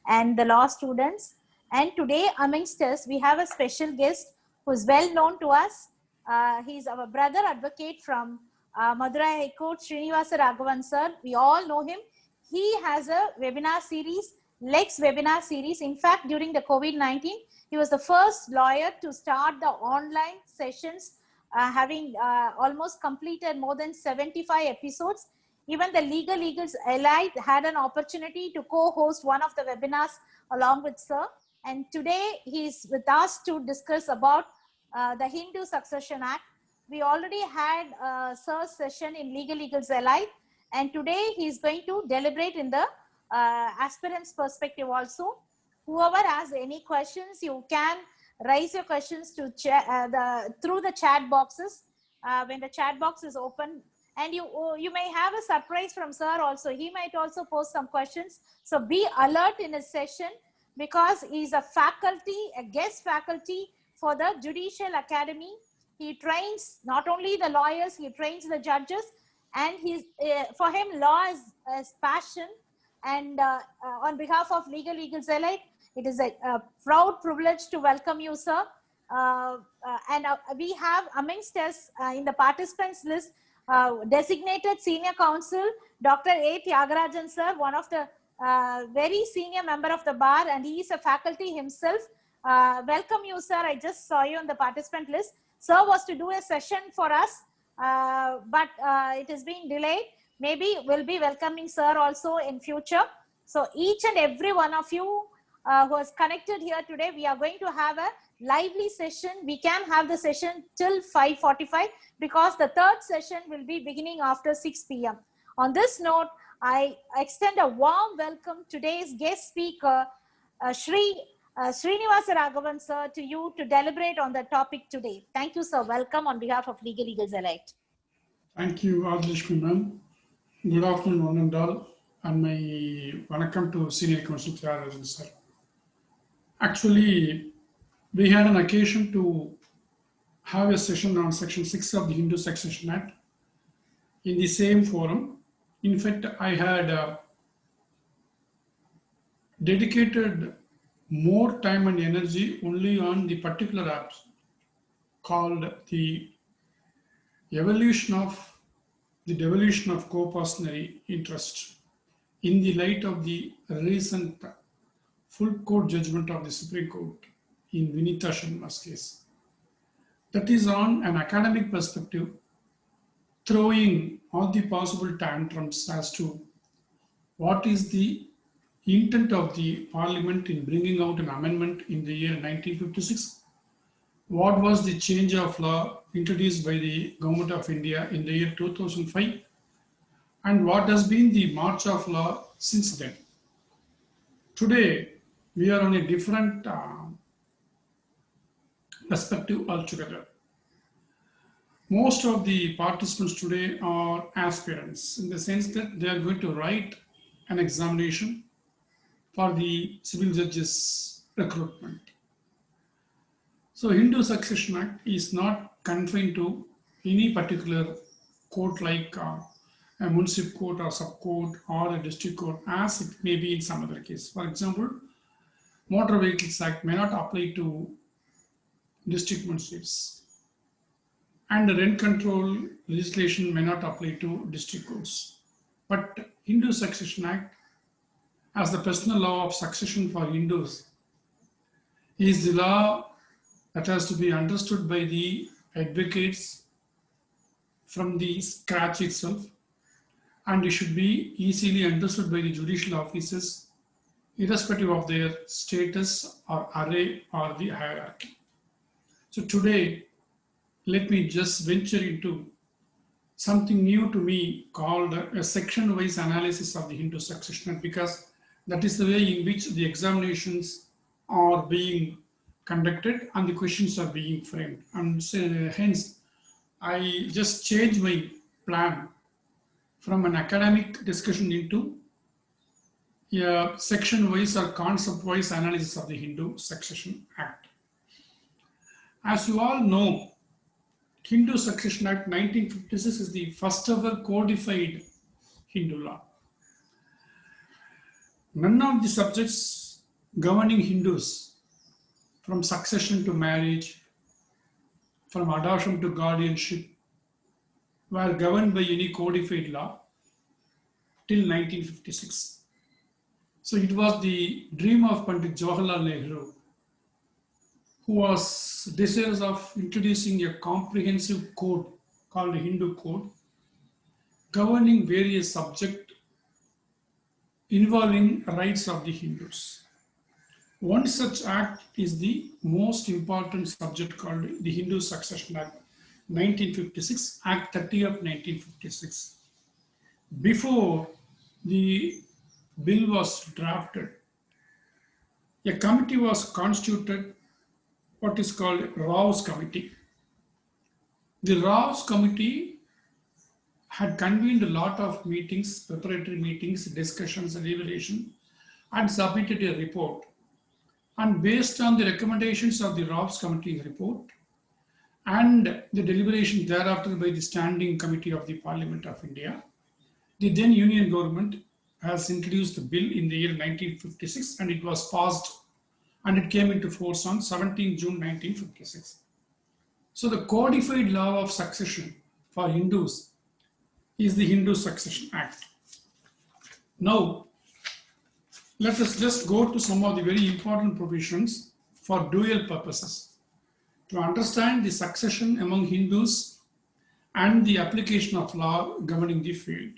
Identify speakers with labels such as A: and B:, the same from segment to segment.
A: and the law students. And today amongst us, we have a special guest who is well known to us. He's our brother advocate from Madurai High Court, Srinivasa Raghavan sir. We all know him. He has a webinar series, Lex webinar series. In fact, during the COVID-19, he was the first lawyer to start the online sessions, having almost completed more than 75 episodes. Even the Legal Eagles Allied had an opportunity to co-host one of the webinars along with sir. And today he's with us to discuss about the Hindu Succession Act. We already had sir's session in Legal Eagles Allied, and today he's going to deliberate in the aspirant's perspective also. Whoever has any questions, you can raise your questions to through the chat boxes when the chat box is open. And you may have a surprise from sir also. He might also post some questions. So be alert in his session, because he's a faculty, a guest faculty for the Judicial Academy. He trains not only the lawyers, he trains the judges, and he's for him law is passion. And on behalf of Legal Eagles Allied, it is a proud privilege to welcome you, sir. And we have amongst us in the participants list designated senior counsel Dr. A. Tyagarajan sir, one of the very senior member of the bar, and he is a faculty himself. Welcome you, sir. I just saw you on the participant list. Sir was to do a session for us, but it has been delayed. Maybe we'll be welcoming sir also in future. So each and every one of you who is connected here today, we are going to have a lively session. We can have the session till 5:45, because the third session will be beginning after 6 p.m. On this note, I extend a warm welcome to today's guest speaker, Srinivasa Raghavan sir, to you to deliberate on the topic today. Thank you, sir. Welcome on behalf of Legal Eagles Allied.
B: Thank you, Adlishmi ma'am. Good afternoon, one and all, and my vanakkam to Senior Counsel Tyagarajan sir. Actually, we had an occasion to have a session on Section 6 of the Hindu Succession Act in the same forum. In fact, I had dedicated more time and energy only on the particular apps called the devolution of co-personary interest in the light of the recent full court judgment of the Supreme Court in Vinita Sharma's case. That is on an academic perspective, throwing all the possible tantrums as to what is the intent of the Parliament in bringing out an amendment in the year 1956. What was the change of law introduced by the Government of India in the year 2005? And what has been the march of law since then? Today, we are on a different perspective altogether. Most of the participants today are aspirants, in the sense that they are going to write an examination for the civil judges recruitment. So Hindu Succession Act is not confined to any particular court, like a municipal court or sub-court or a district court, as it may be in some other case. For example, Motor Vehicles Act may not apply to district municipalities, and the rent control legislation may not apply to district courts. But Hindu Succession Act, as the personal law of succession for Hindus, is the law that has to be understood by the advocates from the scratch itself, and it should be easily understood by the judicial officers, irrespective of their status or array or the hierarchy. So today, let me just venture into something new to me called a section-wise analysis of the Hindu Succession Act, because that is the way in which the examinations are being conducted and the questions are being framed. And so, hence, I just changed my plan from an academic discussion into a section-wise or concept-wise analysis of the Hindu Succession Act. As you all know, Hindu Succession Act 1956 is the first ever codified Hindu law. None of the subjects governing Hindus from succession to marriage, from adoption to guardianship, were governed by any codified law till 1956. So it was the dream of Pandit Jawaharlal Nehru, who was desirous of introducing a comprehensive code called the Hindu Code, governing various subjects involving rights of the Hindus. One such act is the most important subject called the Hindu Succession Act 1956, Act 30 of 1956. Before the bill was drafted, a committee was constituted, what is called Rao's Committee. The Rao's Committee had convened a lot of meetings, preparatory meetings, discussions, and evaluation, and submitted a report. And based on the recommendations of the Rao's Committee report and the deliberation thereafter by the Standing Committee of the Parliament of India, the then Union government has introduced the bill in the year 1956, and it was passed and it came into force on 17 June 1956. So the codified law of succession for Hindus is the Hindu Succession Act. Now, let us just go to some of the very important provisions for dual purposes to understand the succession among Hindus and the application of law governing the field.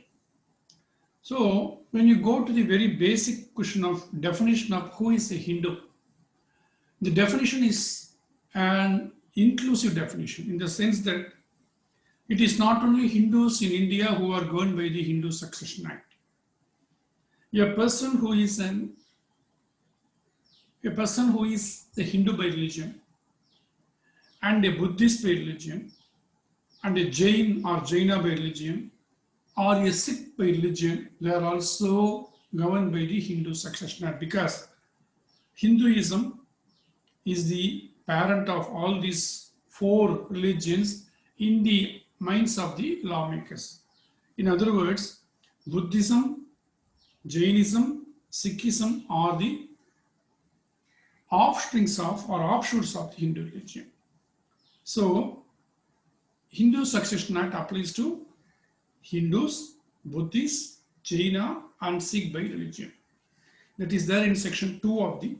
B: So, when you go to the very basic question of definition of who is a Hindu, the definition is an inclusive definition in the sense that it is not only Hindus in India who are governed by the Hindu Succession Act. A person who is a Hindu by religion and a Buddhist by religion and a Jain or Jaina by religion or a Sikh by religion, they are also governed by the Hindu Succession Act, because Hinduism is the parent of all these four religions in the minds of the lawmakers. In other words, Buddhism, Jainism, Sikhism are the offsprings of or offshoots of the Hindu religion. So, Hindu Succession Act applies to Hindus, Buddhists, Jaina and Sikh by religion. That is there in section 2 of the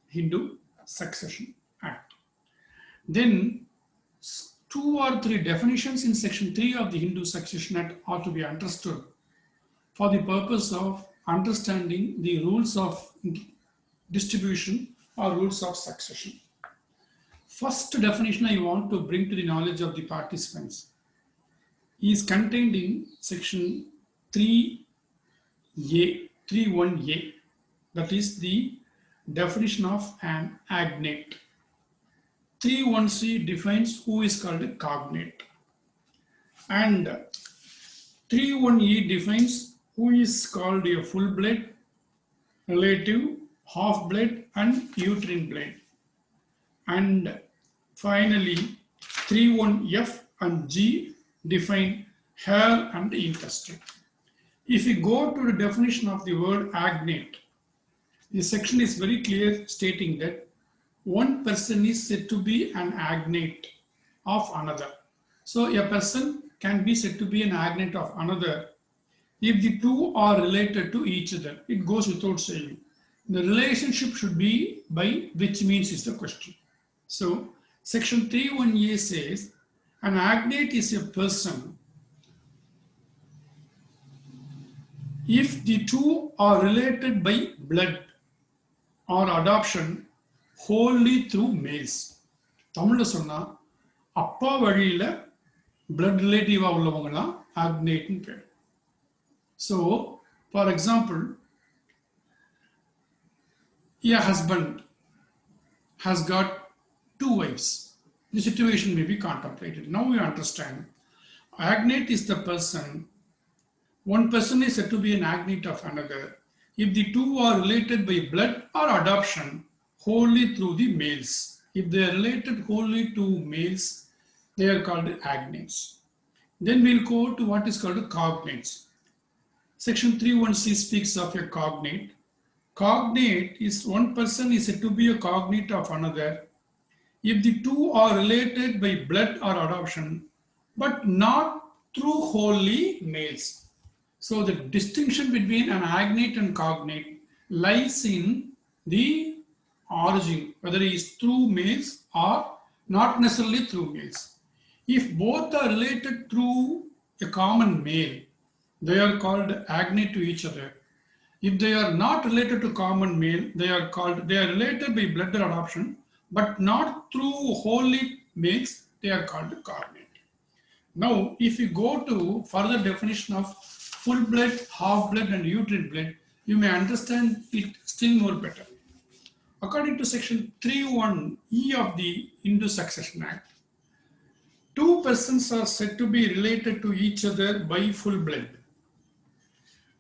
B: Hindu Succession Act. Then 2 or 3 definitions in section 3 of the Hindu Succession Act are to be understood for the purpose of understanding the rules of distribution or rules of succession. First definition I want to bring to the knowledge of the participants is contained in section 3.1a, that is the definition of an agnate. 3.1c defines who is called a cognate, and 3.1e defines who is called a full blood, relative, half blood and uterine blood. And finally 3.1f and g define hair and intestine. If we go to the definition of the word agnate, the section is very clear stating that one person is said to be an agnate of another. So a person can be said to be an agnate of another if the two are related to each other. It goes without saying. The relationship should be by which means is the question. So section 3.1a says an agnate is a person if the two are related by blood or adoption wholly through males. தமிழ்ல சொன்னா அப்பா வழியில blood relative உள்ளவங்களா agnate னு பேர். So for example, a husband has got 2 wives. The situation may be contemplated. Now we understand. Agnate is the person. One person is said to be an agnate of another if the two are related by blood or adoption wholly through the males. If they are related wholly to males, they are called agnates. Then we'll go to what is called cognates. Section 3.1c speaks of a cognate. Cognate is one person is said to be a cognate of another if the two are related by blood or adoption, but not through wholly males. So the distinction between an agnate and cognate lies in the origin, whether it is through males or not necessarily through males. If both are related through a common male, they are called agnate to each other. If they are not related to common male, they are related by blood or adoption, but not through wholly males, they are called cognate. Now, if you go to further definition of full blood, half blood, and uterine blood, you may understand it still more better. According to section 3(1)(e) of the Hindu Succession Act, two persons are said to be related to each other by full blood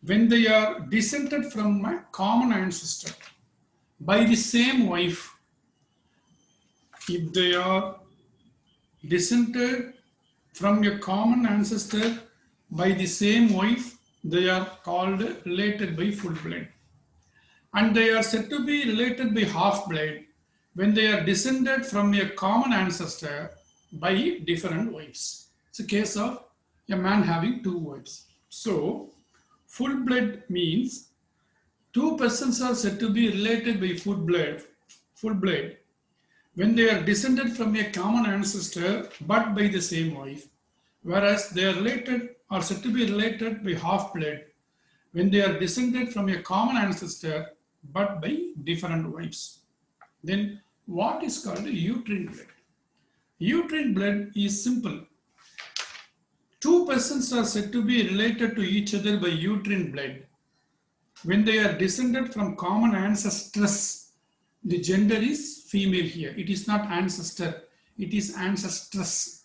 B: when they are descended from a common ancestor by the same wife. If they are descended from a common ancestor by the same wife, they are called related by full blood. And they are said to be related by half blood when they are descended from a common ancestor by different wives. It's a case of a man having two wives. So, full blood means two persons are said to be related by full blood when they are descended from a common ancestor but by the same wife, whereas they are said to be related by half blood when they are descended from a common ancestor but by different wives. Then what is called uterine blood? Uterine blood is simple. Two persons are said to be related to each other by uterine blood when they are descended from common ancestors. The gender is female here. It is not ancestor, it is ancestress.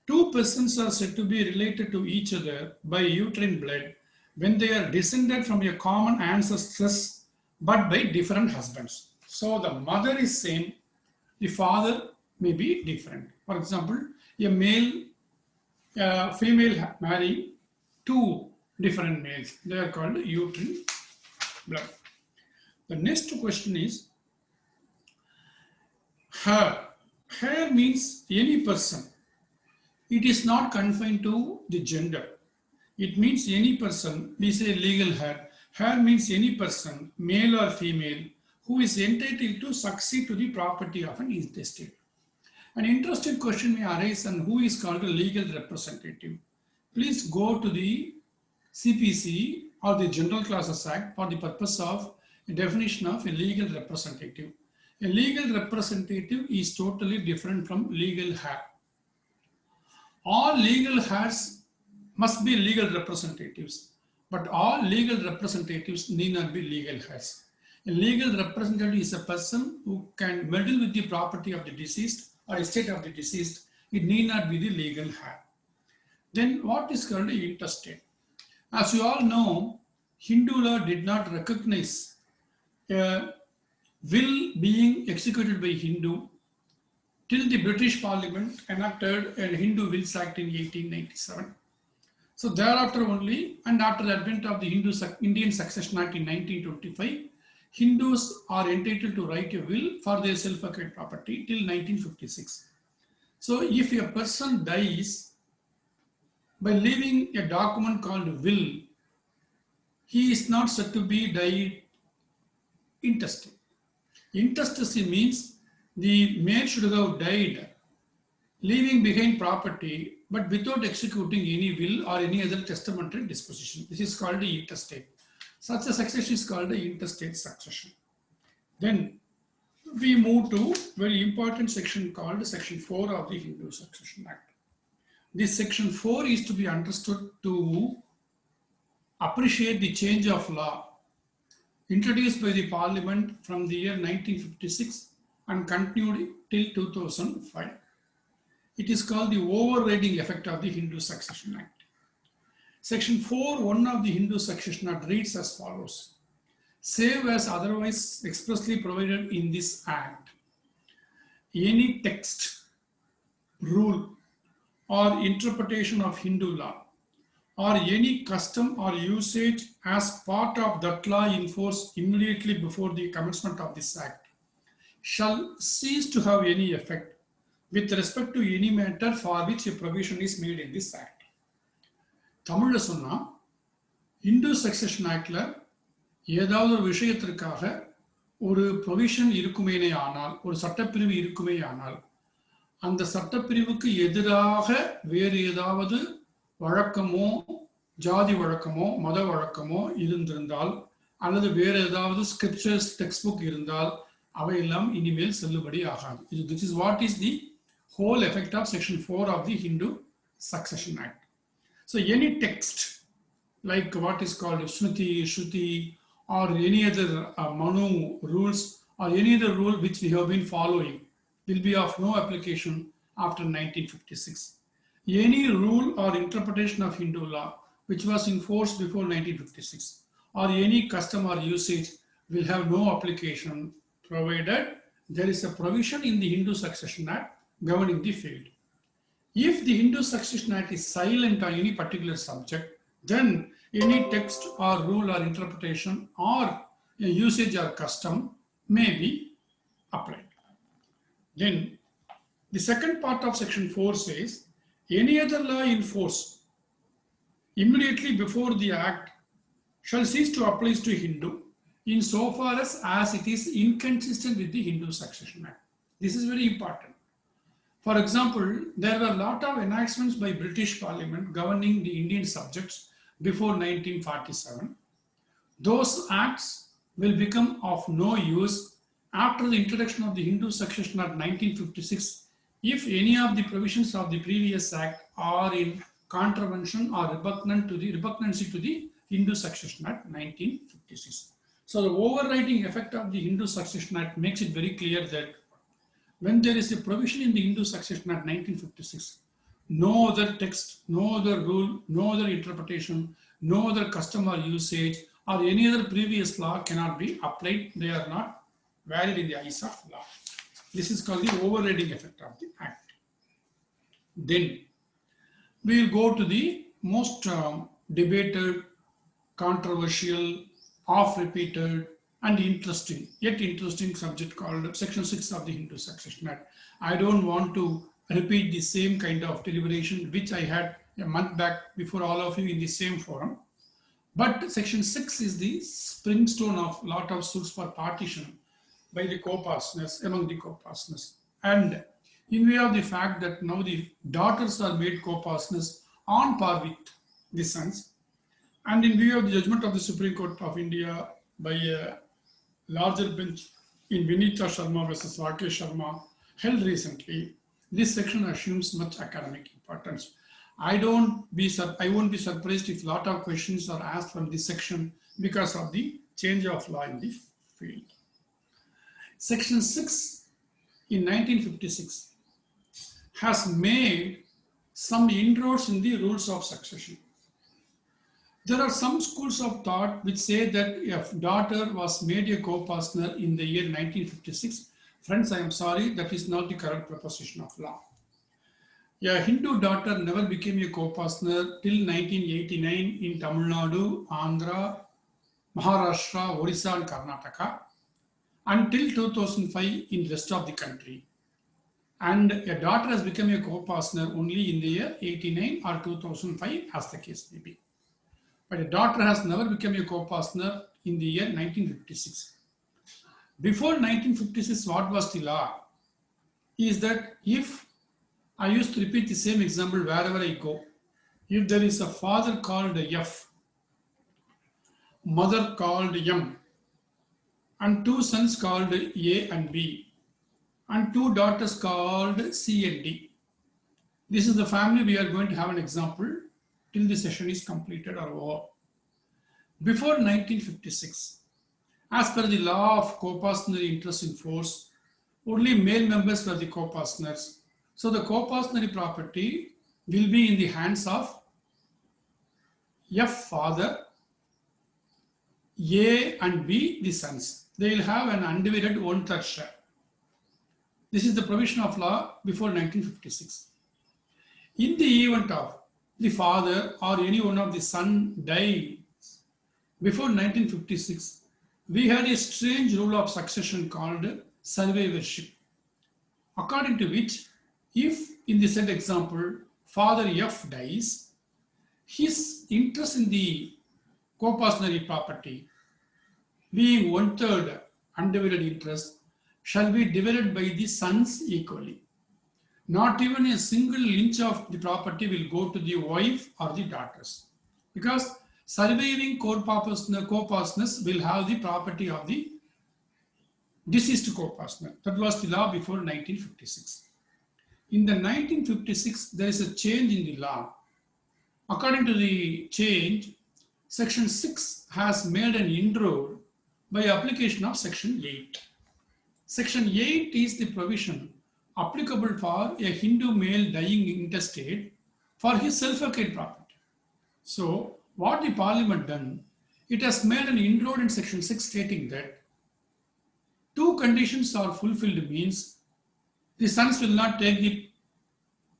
B: Two persons are said to be related to each other by uterine blood when they are descended from a common ancestors but by different husbands. So the mother is same, the father may be different. For example, a female marry two different males. They are called uterine blood. The next question is hair. Hair means any person. It is not confined to the gender. It means any person. We say legal hair. Hair means any person, male or female, who is entitled to succeed to the property of an intestate. An interesting question may arise on who is called a legal representative. Please go to the CPC or the General Classes Act for the purpose of a definition of a legal representative. A legal representative is totally different from legal hair. All legal hairs must be legal representatives, but all legal representatives need not be legal hairs. A legal representative is a person who can meddle with the property of the deceased or estate of the deceased. It need not be the legal hair. Then what is called the intestate? As you all know, Hindu law did not recognize a will being executed by Hindu till the British Parliament enacted a Hindu Wills Act in 1897. So thereafter only, and after the advent of the Indian Succession Act in 1925, Hindus are entitled to write a will for their self-acquired property till 1956. So if a person dies by leaving a document called will, he is not said to be died intestate. Intestacy means the male should have died leaving behind property but without executing any will or any other testamentary disposition. This is called the intestate. Such a succession is called the intestate succession. Then we move to very important section called section 4 of the Hindu Succession Act. This section 4 is to be understood to appreciate the change of law introduced by the Parliament from the year 1956 and continued till 2005. It is called the overriding effect of the Hindu Succession Act. Section 4(1) of the Hindu Succession Act reads as follows: save as otherwise expressly provided in this Act, any text, rule, or interpretation of Hindu law, or any custom or usage as part of that law in force immediately before the commencement of this act shall cease to have any effect with respect to any matter for which a provision is made in this act. தமிழ்ல சொன்னா Hindu succession ஆக்ட்ல ஏதாவது ஒரு விஷயத்திற்காக ஒரு provision இருக்குமேனே ஆனால், ஒரு சட்டப்பிரிவு இருக்குமே ஆனால், அந்த சட்டப்பிரிவுக்கு எதிராக வேறு ஏதாவது வழக்கமோ ஜாதி வழக்கமோ மத வழக்கமோ இருந்திருந்தால் அல்லது வேறு ஏதாவது ஸ்கிரிப்சர்ஸ் டெக்ஸ்ட் புக் இருந்தால் அவையெல்லாம் இனிமேல் செல்லுபடி ஆகாது. This is what is the whole effect of section 4 of the Hindu Succession Act. So any text like what is called Shruti, Shruti, or any other Manu rules or any other rule which we have been following will be of no application after 1956. Any rule or interpretation of Hindu law which was in force before 1956 or any custom or usage will have no application provided there is a provision in the Hindu Succession Act governing the field. If the Hindu Succession Act is silent on any particular subject, then any text or rule or interpretation or usage or custom may be applied. Then the second part of section 4 says, any other law in force immediately before the act shall cease to apply to Hindu insofar as it is inconsistent with the Hindu Succession Act. This is very important. For example, there were a lot of enactments by British Parliament governing the Indian subjects before 1947. Those acts will become of no use after the introduction of the Hindu Succession Act 1956 if any of the provisions of the previous act are in contravention or repugnancy to the Hindu Succession Act 1956. So the overriding effect of the Hindu Succession Act makes it very clear that when there is a provision in the Hindu Succession Act 1956, no other text, no other rule, no other interpretation, no other custom or usage or any other previous law cannot be applied. They are not valid in the eyes of law. This is called the overriding effect of the act. Then we will go to the most debated, controversial, oft-repeated and interesting, yet interesting subject called section 6 of the Hindu Succession Act. I don't want to repeat the same kind of deliberation which I had a month back before all of you in the same forum. But section 6 is the springstone of lot of suits for partition by the co-partners, among the co-partners. And in view of the fact that now the daughters are made co-partners on par with the sons, and in view of the judgment of the Supreme Court of India by a larger bench in Vinita Sharma versus Rakesh Sharma held recently, this section assumes much academic importance. I won't be surprised if a lot of questions are asked from this section because of the change of law in the field. Section 6 in 1956 has made some inroads in the rules of succession. There are some schools of thought which say that if daughter was made a co-partner in the year 1956, friends, I am sorry, that is not the correct proposition of law. A Hindu daughter never became a co-partner till 1989 in Tamil Nadu, Andhra, Maharashtra, Orissa and Karnataka, until 2005 in the rest of the country. And a daughter has become a co-partner only in the year 89 or 2005 as the case may be. But a daughter has never become a co-partner in the year 1956. Before 1956, what was the law? Is that if, I used to repeat the same example wherever I go, if there is a father called F, mother called M, and two sons called A and B, and two daughters called C and D. This is the family we are going to have an example till the session is completed or over. Before 1956, as per the law of co-partner interest in force, only male members were the co-partners. So the co-partner property will be in the hands of F father, A and B the sons. They will have an undivided 1/3 share. This is the provision of law before 1956. In the event of the father or any one of the son dies before 1956, we had a strange rule of succession called survivorship, according to which, if in the said example, father F dies, his interest in the co-partnership property, being one-third undivided interest, shall be divided by the sons equally. Not even a single inch of the property will go to the wife or the daughters, because surviving co-partners will have the property of the deceased co-partner. That was the law before 1956. In the 1956, there is a change in the law. According to the change, Section 6 has made an inroad by application of Section 8. Section 8 is the provision applicable for a Hindu male dying intestate for his self-acquired property. So, what the Parliament done, it has made an inroad in Section 6 stating that two conditions are fulfilled means the sons will not take the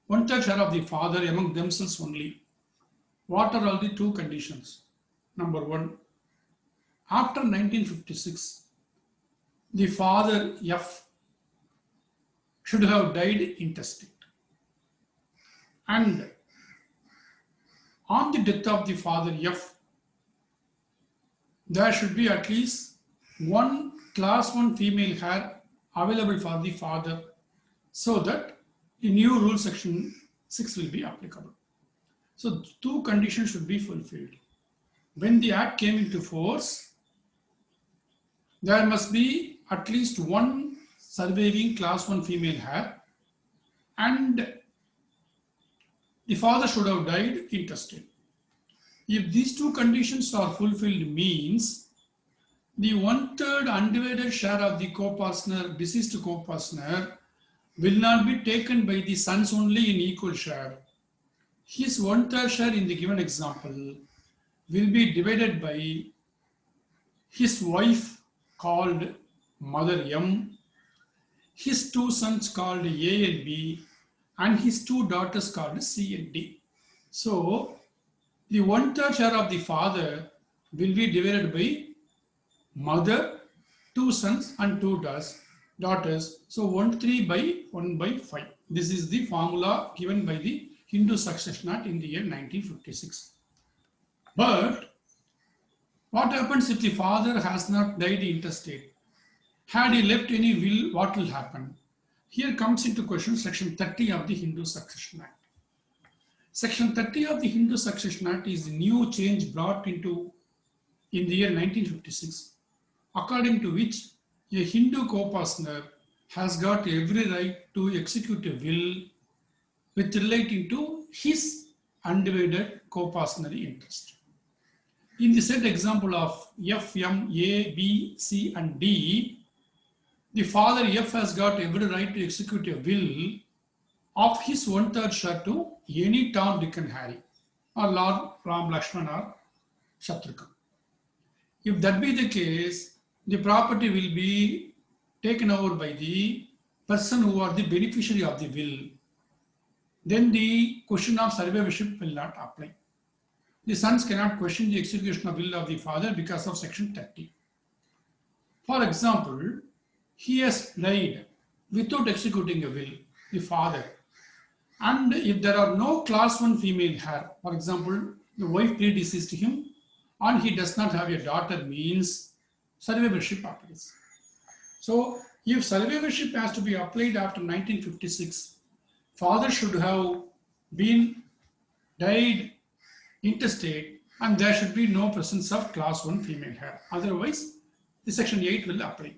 B: one-third share of the father among themselves only. What are all the two conditions? Number one, after 1956, the father F should have died intestate. And on the death of the father F, there should be at least one class 1 female heir available for the father, so that the new rule section 6 will be applicable. So two conditions should be fulfilled. When the act came into force, there must be at least one surviving class 1 female heir, and the father should have died intestate. If these two conditions are fulfilled means the one-third undivided share of the co-partner, deceased co-partner, will not be taken by the sons only in equal share. His one-third share in the given example will be divided by his wife called Mother M, his two sons called A and B, and his two daughters called C and D. So, the one-third share of the father will be divided by mother, two sons and two daughters. So 1/3 by 1/5. This is the formula given by the Hindu Succession Act in the year 1956. But what happens if the father has not died intestate? Had he left any will, what will happen? Here comes into question Section 30 of the Hindu Succession Act. Section 30 of the Hindu Succession Act is the new change brought into in the year 1956, according to which a Hindu co-partner has got every right to execute a will with relating to his undivided co-partnership interest. In the said example of F, M, A, B, C and D, the father F has got every right to execute a will of his one-third share to any Tom, Dick and Harry, or Lord Ram, Lakshman or Shatrughan. If that be the case, the property will be taken over by the person who are the beneficiary of the will. Then the question of survivorship will not apply. The sons cannot question the execution of will of the father because of Section 30. For example, he has died without executing a will, the father. And if there are no class 1 female heir, for example, the wife predeceased him and he does not have a daughter, means survivorship applies. So, if survivorship has to be applied after 1956, father should have been died intestate and there should be no presence of class 1 female heir. Otherwise, the Section 8 will apply.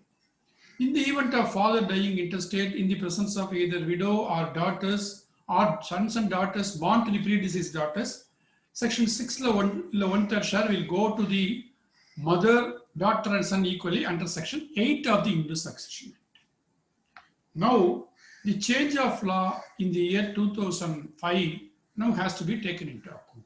B: In the event of father dying intestate in the presence of either widow or daughters or sons and daughters born to the predeceased daughters, Section 6 one-third share will go to the mother, daughter and son equally under Section 8 of the Hindu Succession Act. Now, the change of law in the year 2005 now has to be taken into account.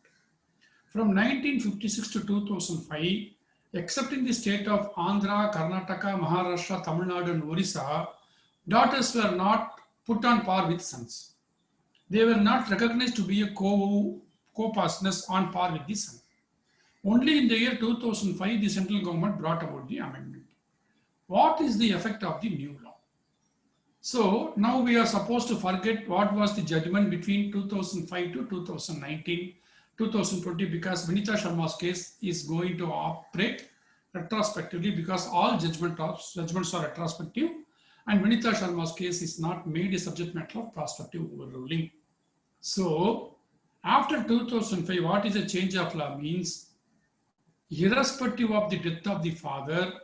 B: From 1956 to 2005, except in the state of Andhra, Karnataka, Maharashtra, Tamil Nadu and Orissa, daughters were not put on par with sons. They were not recognized to be a co-partners on par with the son. Only in the year 2005, the central government brought about the amendment. What is the effect of the new law? So now we are supposed to forget what was the judgment between 2005 to 2019, 2020, because Vinita Sharma's case is going to operate retrospectively because all judgments are retrospective, and Vinita Sharma's case is not made a subject matter of prospective overruling. So after 2005, what is a change of law means? Irrespective of the death of the father,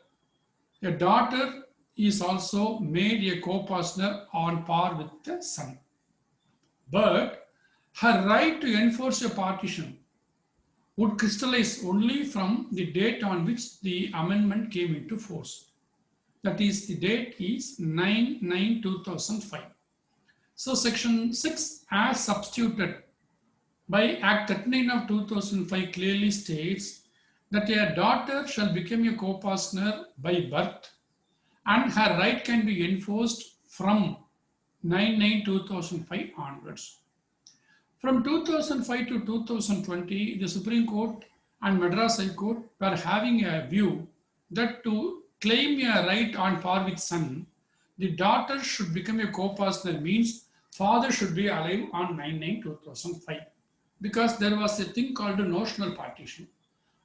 B: a daughter is also made a co-partner on par with the son. But her right to enforce a partition would crystallize only from the date on which the amendment came into force. That is, the date is 9/9/2005. So section 6 as substituted by Act 39 of 2005 clearly states that a daughter shall become a co-partner by birth and her right can be enforced from 9/9/2005 onwards. From 2005 to 2020, the Supreme Court and Madras High Court were having a view that to claim a right on par with son, the daughter should become a co-partner means father should be alive on 9/9/2005, because there was a thing called a notional partition.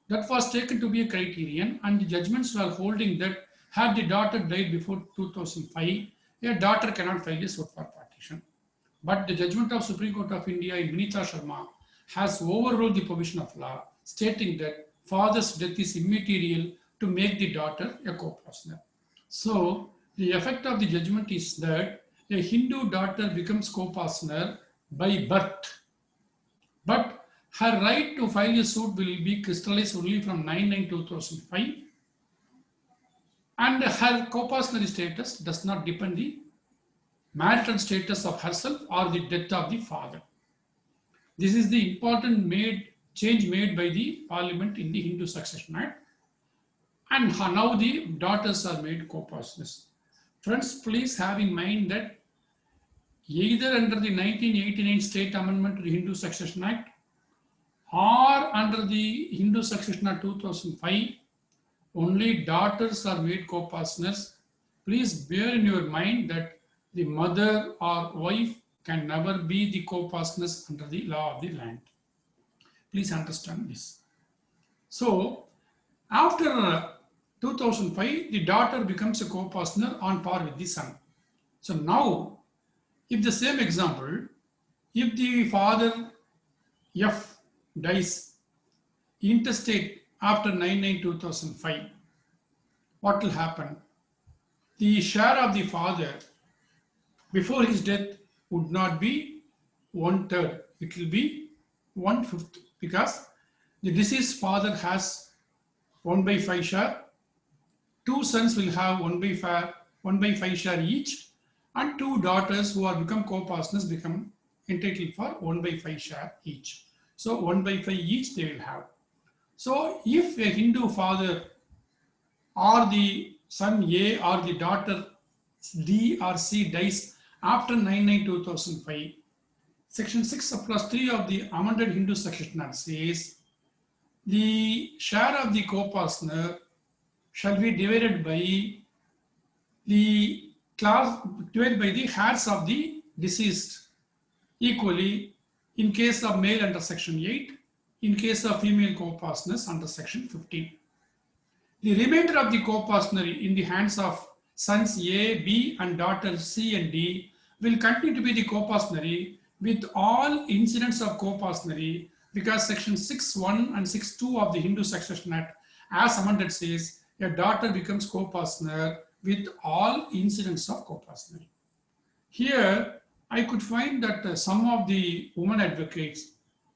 B: That was taken to be a criterion, and the judgments were holding that had the daughter died before 2005, a daughter cannot file a suit for partition. But the judgment of Supreme Court of India in Vinita Sharma has overruled the provision of law, stating that father's death is immaterial to make the daughter a co-partner. So the effect of the judgment is that a Hindu daughter becomes co-partner by birth, but her right to file a suit will be crystallized only from 9/9/2005, and her co-partner status does not depend the marital status of herself or the death of the father. This is the important change made by the Parliament in the Hindu Succession Act, and now the daughters are made co-partners. Friends, please have in mind that either under the 1989 State Amendment to the Hindu Succession Act or under the Hindu Succession Act 2005, only daughters are made co-partners. Please bear in your mind that the mother or wife can never be the co-partners under the law of the land. Please understand this. So after 2005, the daughter becomes a co-partner on par with the son. So now, if the same example, if the father F dies intestate after 9/9/2005, what will happen? The share of the father before his death would not be 1/3, it will be 1/5, because the deceased father has 1/5 share, two sons will have 1/5 share each, and two daughters who are become co-partners become entitled for 1/5 share each. So 1/5 each they will have. So if a Hindu father or the son A or the daughter D or C dies after 9/9/2005, Section 6+3 of the amended Hindu Succession Act says the share of the co-partner shall be divided by the heirs of the deceased equally in case of male under Section 8, in case of female co-partners under Section 15. The remainder of the co-partner in the hands of sons A, B and daughters C and D will continue to be the co-partner with all incidents of co-partner, because Section 6(1) and 6(2) of the Hindu Succession Act as amended says a daughter becomes co-partner with all incidents of co-partner. Here I could find that some of the women advocates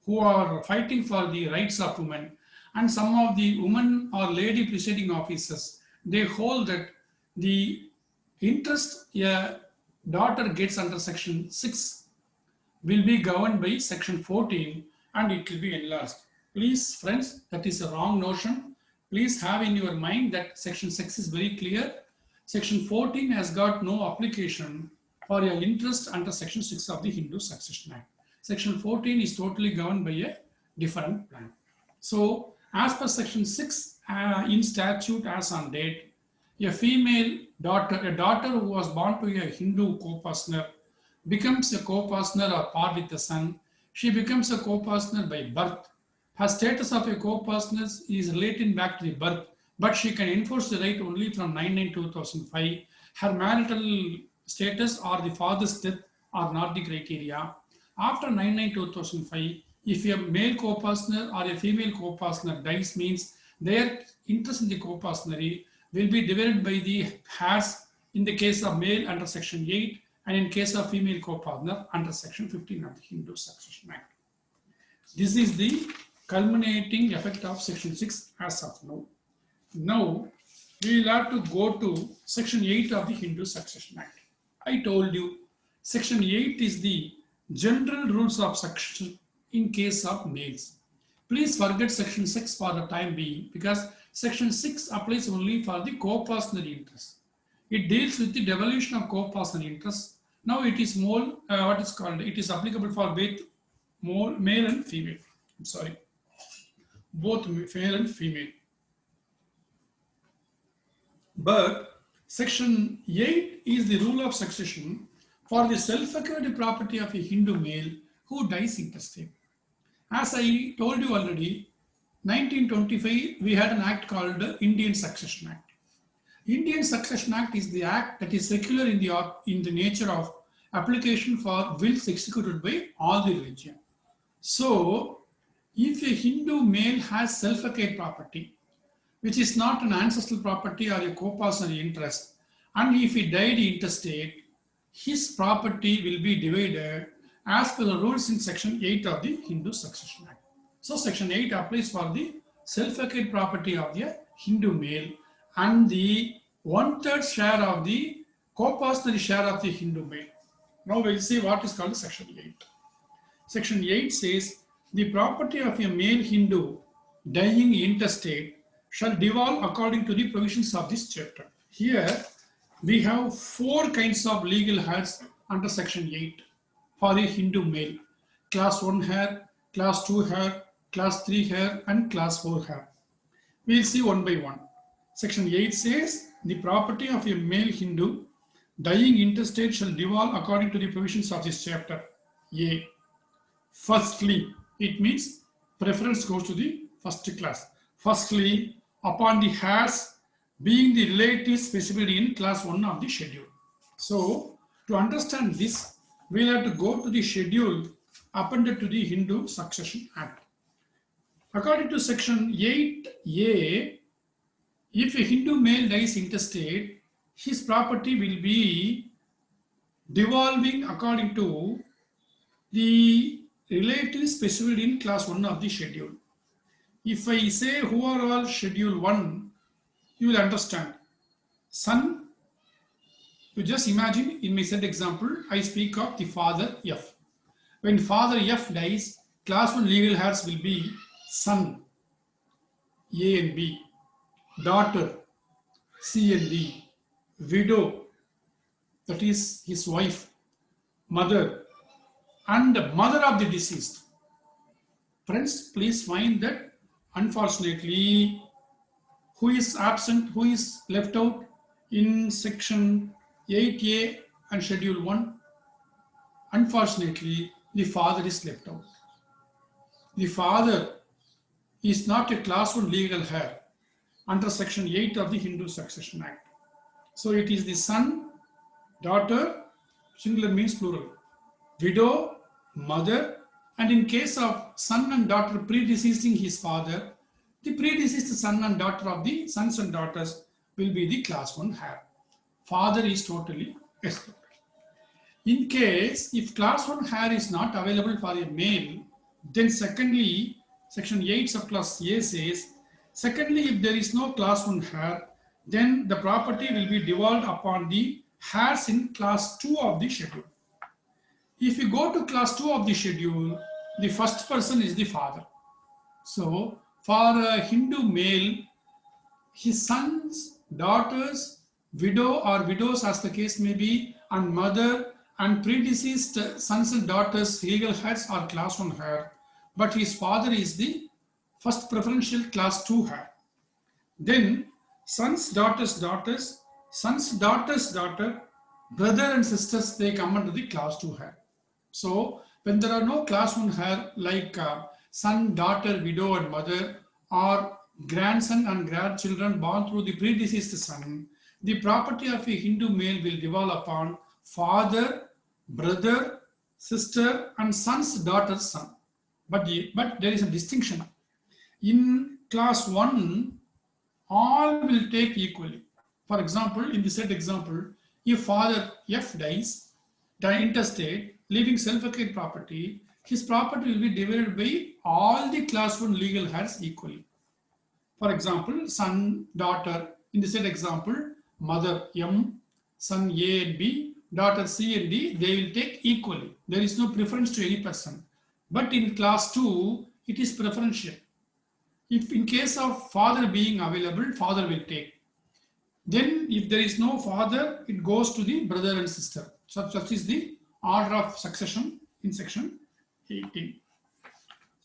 B: who are fighting for the rights of women and some of the women or lady presiding officers, they hold that the interest a daughter gets under Section 6 will be governed by Section 14 and it will be enlarged. Please, friends, that is a wrong notion. Please have in your mind that Section 6 is very clear. Section 14 has got no application for your interest under Section 6 of the Hindu Succession Act. Section 14 is totally governed by a different plan. So as per section 6 in statute as on date, a female daughter, a daughter who was born to a Hindu co-partner becomes a co-partner or part with the son. She becomes a co-partner by birth. Her status of a co-partner is relating back to the birth, but she can enforce the right only from 9/9/2005. Her marital status or the father's death are not the criteria. After 9/9/2005, if a male co-partner or a female co-partner dies, means their interest in the co-partnery will be divided by the heirs in the case of male under section 8 and in case of female co-partner under section 15 of the Hindu Succession Act. This is the culminating effect of section 6 as of now. Now, we will have to go to section 8 of the Hindu Succession Act. I told you, section 8 is the general rules of succession in case of males. Please forget section 6 for the time being, because section 6 applies only for the co-partner interest. It deals with the devolution of co-partner interest. Now it is more, it is applicable for both male and female. I'm sorry, both male and female. But section 8 is the rule of succession for the self-acquired property of a Hindu male who dies intestate. As I told you already, 1925 we had an act called the Indian Succession Act. Indian Succession Act is the act that is secular in the nature of application for wills executed by all the religion. So, if a Hindu male has self-acquired property, which is not an ancestral property or a co-partner interest, and if he died intestate, his property will be divided as per the rules in section 8 of the Hindu Succession Act. So section 8 applies for the self-acquired property of the Hindu male and the 1/3 share of the co-partner share of the Hindu male. Now we'll see what is called section 8. Section 8 says, the property of a male Hindu dying intestate shall devolve according to the provisions of this chapter. Here we have 4 kinds of legal heirs under section 8 for a Hindu male: class 1 heir, class 2 heir, class 3 heir, and class 4 heir. We'll see one by one. Section 8 says, the property of a male Hindu dying intestate shall devolve according to the provisions of this chapter. A. Firstly, it means preference goes to the first class. Firstly, upon the heirs being the relatives specified in class 1 of the schedule. So, to understand this, we'll have to go to the schedule appended to the Hindu Succession Act. According to section 8A, if a Hindu male dies intestate, his property will be devolving according to the relatives specified in class 1 of the schedule. If I say who are all schedule 1, you will understand. Son, you just imagine in my said example, I speak of the father F. When father F dies, class 1 legal heirs will be son A and B, daughter C and D, widow, that is his wife, mother, and mother of the deceased. Friends, please find that unfortunately, who is absent, who is left out in section 8A and schedule 1? Unfortunately, the father is left out. The father is not a class 1 legal heir under section 8 of the Hindu Succession Act. So it is the son, daughter, singular means plural, widow, mother, and in case of son and daughter predeceasing his father, the predeceased son and daughter of the sons and daughters will be the class 1 heir. Father is totally excluded. In case if class 1 heir is not available for a male, then secondly, section 8 subclass A says, secondly, if there is no class 1 heir, then the property will be devolved upon the heirs in class 2 of the schedule. If you go to class 2 of the schedule, the first person is the father. So, for a Hindu male, his sons, daughters, widow or widows as the case may be, and mother and predeceased sons and daughters legal heirs are class 1 heir but his father is the first preferential class 2 heir. Then sons, daughters, daughter, brother and sisters, they come under the class 2 heir. So when there are no class 1 heir like son, daughter, widow and mother, or grandson and grandchildren born through the predeceased son, the property of a Hindu male will devolve upon father, brother, sister and son's daughter's son. But there is a distinction. In class 1, all will take equally. For example, in the said example, if father F dies, the intestate, leaving self-accrued property, his property will be divided by all the class 1 legal heirs equally. For example, son, daughter, in the said example, mother M, son A and B, daughter C and D, they will take equally. There is no preference to any person. But in class 2, it is preferential. If in case of father being available, father will take. Then if there is no father, it goes to the brother and sister. Such is the order of succession in section 18.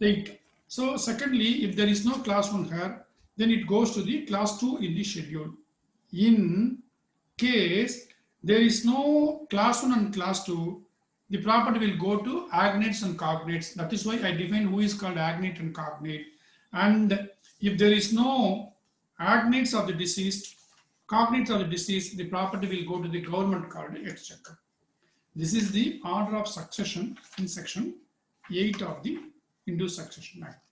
B: 8. So secondly, if there is no class 1 heir, then it goes to the class 2 in the schedule. In case there is no class 1 and class 2, the property will go to agnates and cognates. That is why I define who is called agnate and cognate. And if there is no agnates of the deceased, cognates of the deceased, the property will go to the government called exchequer. This is the order of succession in section 8 of the Hindu Succession Act.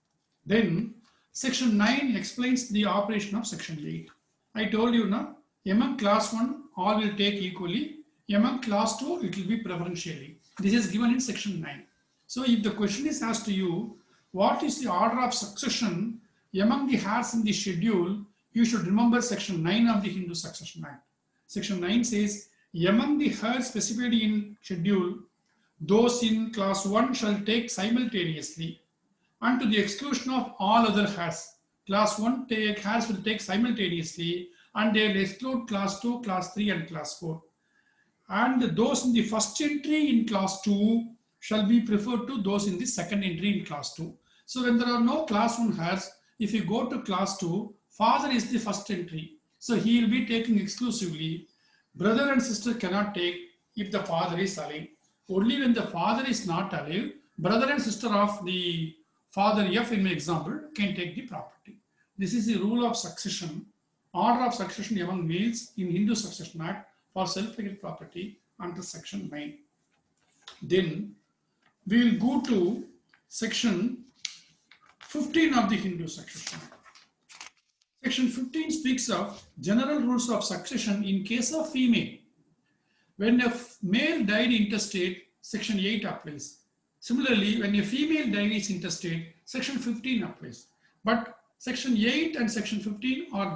B: Then section 9 explains the operation of section 8. I told you now, among class 1, all will take equally. Among class 2, it will be preferentially. This is given in section 9. So if the question is asked to you, what is the order of succession among the heirs in the schedule, you should remember section 9 of the Hindu Succession Act. Section 9 says, among the heirs specified in schedule, those in class 1 shall take simultaneously and to the exclusion of all other heirs. Class 1 heirs will take simultaneously and they will exclude class 2, class 3 and class 4. And those in the first entry in class 2 shall be preferred to those in the second entry in class 2. So when there are no class 1 heirs, if you go to class 2, father is the first entry. So he will be taking exclusively. Brother and sister cannot take if the father is alive. Only when the father is not alive, brother and sister of the father F in my example can take the property. This is the rule of succession, order of succession among males in Hindu Succession Act for self-accrued property under section 9. Then we will go to section 15 of the Hindu Succession Act. Section 15 speaks of general rules of succession in case of female. When a male died intestate, section 8 applies. Similarly, when a female died is intestate, section 15 applies. But section 8 and section 15 are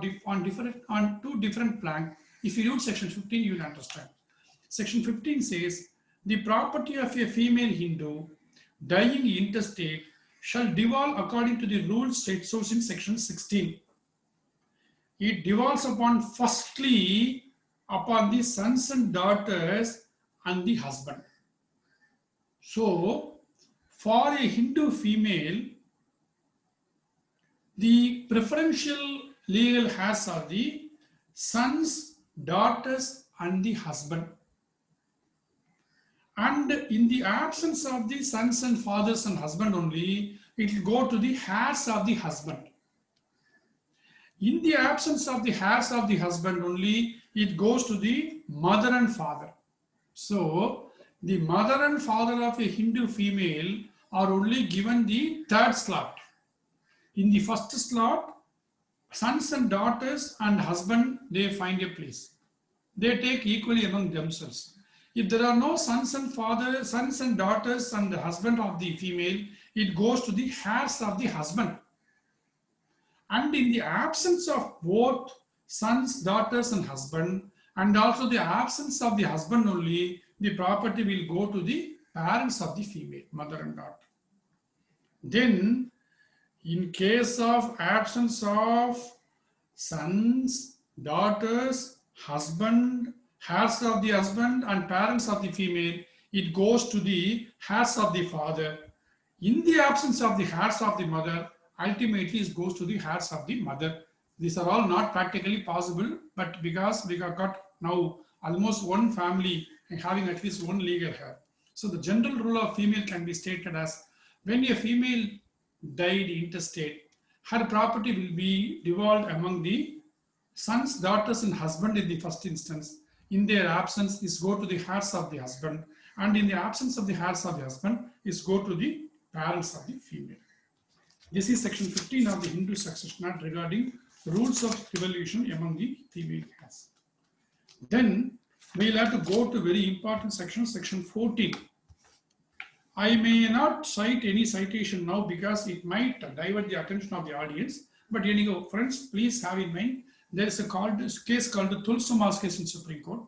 B: on two different plans. If you read section 15, you will understand. Section 15 says, the property of a female Hindu dying intestate shall devolve according to the rules set forth in section 16. It devolves upon firstly upon the sons and daughters and the husband. So, for a Hindu female, the preferential legal heirs are the sons, daughters and the husband. And in the absence of the sons and fathers and husband only, it will go to the heirs of the husband. In the absence of the heirs of the husband only, it goes to the mother and father. So, the mother and father of a Hindu female are only given the third slot. In the first slot, sons and daughters and husband, they find a place. They take equally among themselves. If there are no sons and daughters and the husband of the female, it goes to the heirs of the husband. And in the absence of both sons, daughters and husband, and also the absence of the husband only, the property will go to the parents of the female, mother and daughter. Then, in case of absence of sons, daughters, husband, heirs of the husband and parents of the female, it goes to the heirs of the father. In the absence of the heirs of the mother, ultimately it goes to the heirs of the mother. These are all not practically possible, but because we have got now almost one family having at least one legal heir. So the general rule of female can be stated as when a female died intestate, her property will be devolved among the sons, daughters, and husband in the first instance. In their absence, is go to the heirs of the husband, and in the absence of the heirs of the husband, is go to the parents of the female. This is section 15 of the Hindu Succession Act regarding rules of revolution among the female heirs. Then we'll have to go to very important section, section 14. I may not cite any citation now because it might divert the attention of the audience. But anyhow, friends, please have in mind there is a case called the Tulsima's case in Supreme Court.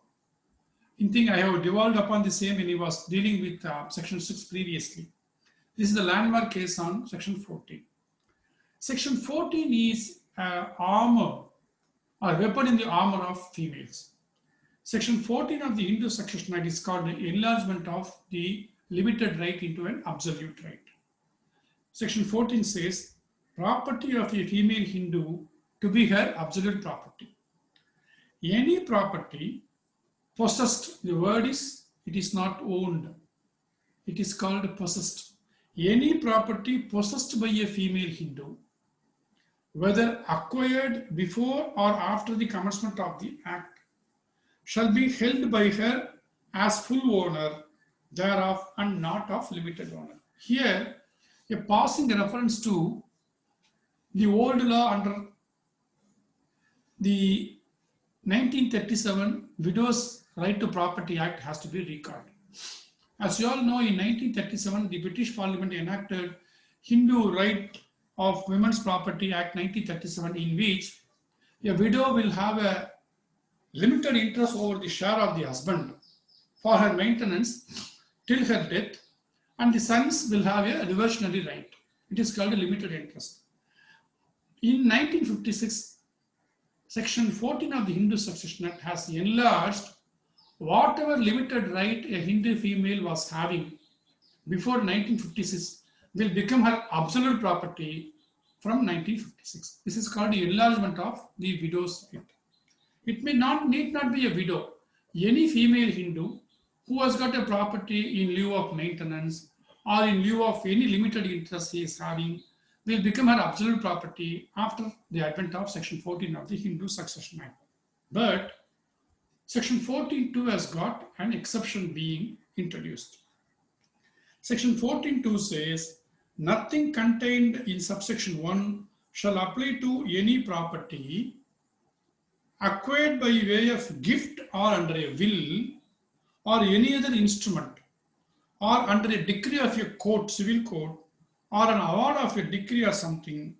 B: In thing I have devolved upon the same when he was dealing with section 6 previously. This is the landmark case on section 14. Section 14 is armor or weapon in the armor of females. Section 14 of the Hindu Succession Act is called the enlargement of the limited right into an absolute right. Section 14 says property of a female Hindu to be her absolute property. Any property possessed, the word is, it is not owned. It is called possessed. Any property possessed by a female Hindu, whether acquired before or after the commencement of the act, shall be held by her as full owner thereof and not of limited owner. Here, a passing reference to the old law under the 1937 Widows' Right to Property Act has to be recalled. As you all know, in 1937, the British Parliament enacted Hindu Right of Women's Property Act 1937, in which a widow will have a limited interest over the share of the husband for her maintenance till her death, and the sons will have a reversionary right. It is called a limited interest. In 1956, Section 14 of the Hindu Succession Act has enlarged whatever limited right a Hindu female was having before 1956 will become her absolute property from 1956. This is called the enlargement of the widow's right. It need not be a widow. Any female Hindu who has got a property in lieu of maintenance or in lieu of any limited interest he is having will become her absolute property after the advent of Section 14 of the Hindu Succession Act. But Section 14.2 has got an exception being introduced. Section 14.2 says, nothing contained in subsection 1 shall apply to any property acquired by way of gift or under a will or any other instrument or under a decree of a court, civil court, or an award of a decree or something,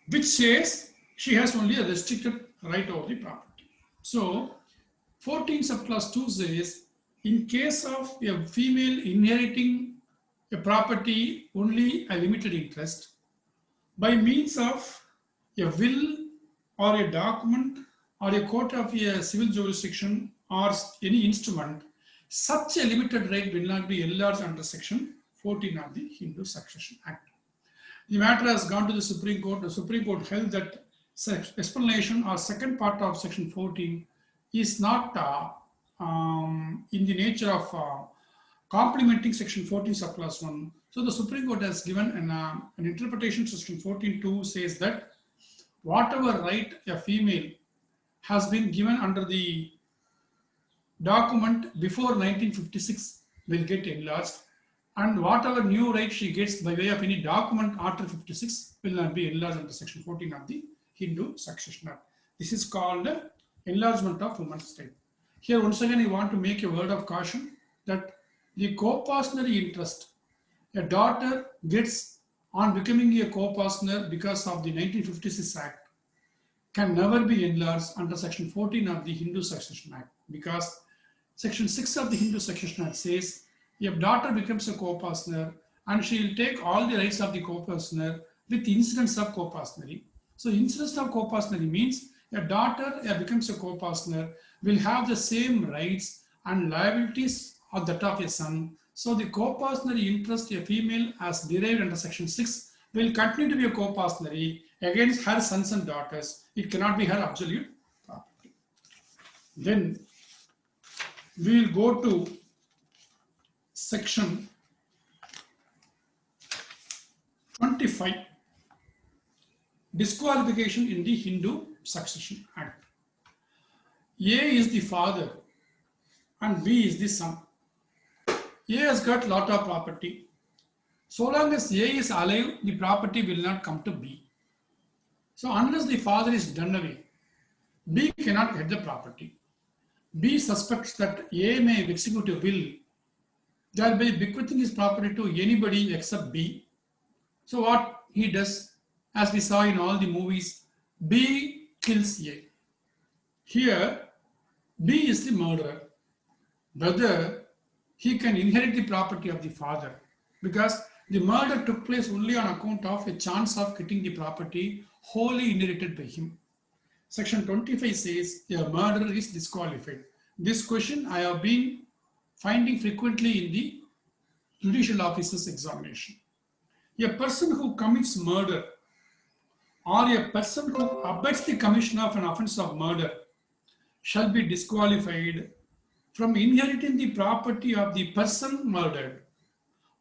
B: which says she has only a restricted right over the property. So 14 subclass 2 says, in case of a female inheriting a property only a limited interest, by means of a will or a document or a court of a civil jurisdiction or any instrument, such a limited right will not be enlarged under Section 14 of the Hindu Succession Act. The matter has gone to the Supreme Court. The Supreme Court held that explanation or second part of Section 14 is not in the nature of complementing Section 14 subclass 1. So the Supreme Court has given an interpretation. Section 14.2 says that whatever right a female has been given under the document before 1956 will get enlarged, and whatever new right she gets by way of any document after 56 will not be enlarged under Section 14 of the Hindu Succession Act. This is called enlargement of women's right. Here once again I want to make a word of caution that the co-partnership interest a daughter gets on becoming a co-partner because of the 1956 Act can never be enlarged under Section 14 of the Hindu Succession Act, because Section 6 of the Hindu Succession Act says if daughter becomes a co-partner and she will take all the rights of the co-partner with incidence of co-partnering. So incidence of co-partnering means a daughter becomes a co-partner will have the same rights and liabilities of that of a son So the co-partnership interest a female as derived under section 6 will continue to be a co-partnership against her sons and daughters. It cannot be her absolute property. Then we will go to section 25, disqualification in the Hindu Succession Act. A is the father and B is the son. A has got lot of property. So long as A is alive, the property will not come to B. So unless the father is done away, B cannot get the property. B suspects that A may execute a will, thereby bequeathing his property to anybody except B. So what he does, as we saw in all the movies, B kills A. Here, B is the murderer. Whether he can inherit the property of the father, because the murder took place only on account of a chance of getting the property wholly inherited by him. Section 25 says a murderer is disqualified. This question I have been finding frequently in the judicial officers examination. A person who commits murder or a person who abates the commission of an offense of murder shall be disqualified from inheriting the property of the person murdered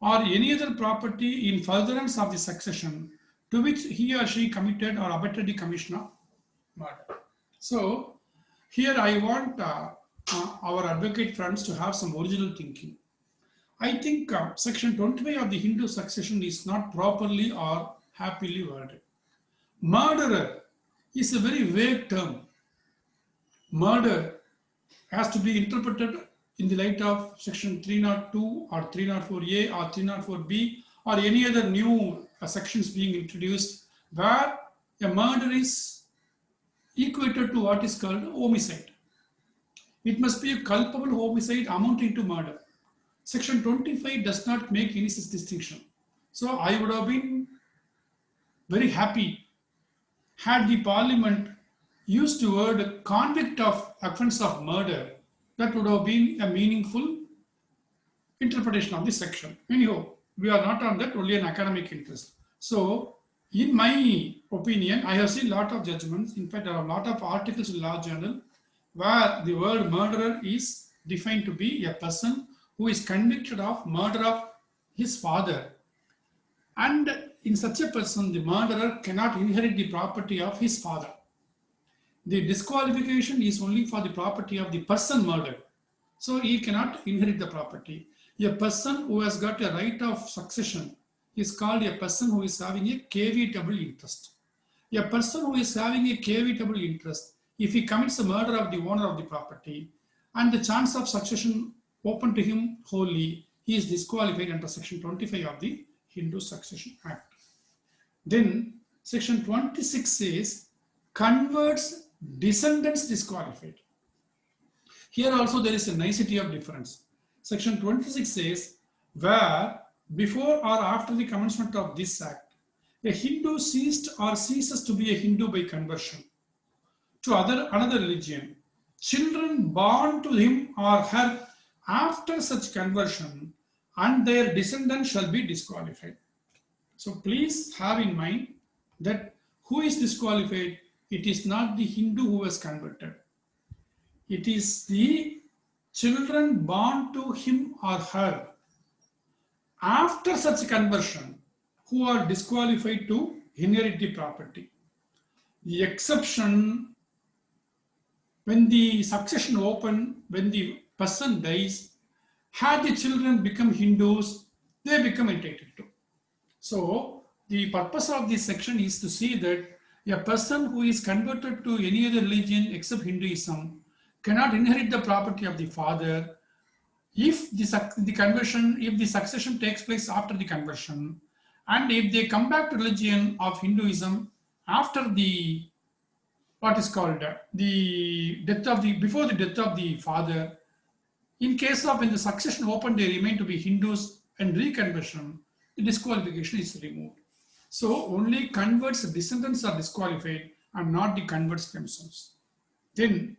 B: or any other property in furtherance of the succession to which he or she committed or abetted the commission of murder. So here I want our advocate friends to have some original thinking. I think section 25 of the Hindu succession is not properly or happily worded. Murderer is a very vague term. Murder has to be interpreted in the light of section 302 or 304A or 304B or any other new sections being introduced where a murder is equated to what is called homicide. It must be a culpable homicide amounting to murder. Section 25 does not make any such distinction. So I would have been very happy had the parliament used the word convict of offense of murder. That would have been a meaningful interpretation of this section. Anyhow, we are not on that, only an academic interest. So in my opinion, I have seen a lot of judgments. In fact, there are a lot of articles in Law Journal where the word murderer is defined to be a person who is convicted of murder of his father. And in such a person, the murderer cannot inherit the property of his father. The disqualification is only for the property of the person murdered. So he cannot inherit the property. A person who has got a right of succession is called a person who is having a kevitable interest. A person who is having a kevitable interest, if he commits the murder of the owner of the property and the chance of succession open to him wholly, he is disqualified under section 25 of the Hindu Succession Act. Then section 26 says converts descendants disqualified. Here also there is a nicety of difference. Section 26 says where before or after the commencement of this act, a Hindu ceased or ceases to be a Hindu by conversion to another religion, children born to him or her after such conversion and their descendants shall be disqualified. So please have in mind that who is disqualified? It is not the Hindu who was converted. It is the children born to him or her after such conversion who are disqualified to inherit the property. The exception, when the succession open, when the person dies, had the children become Hindus, they become entitled to. So the purpose of this section is to see that a person who is converted to any other religion except Hinduism cannot inherit the property of the father if the succession takes place after the conversion, and if they come back to religion of Hinduism after the what is called the death of the before the death of the father. In case of when the succession opened, they remain to be Hindus and reconversion, the disqualification is removed. So only converts, descendants are disqualified and not the converts themselves. Then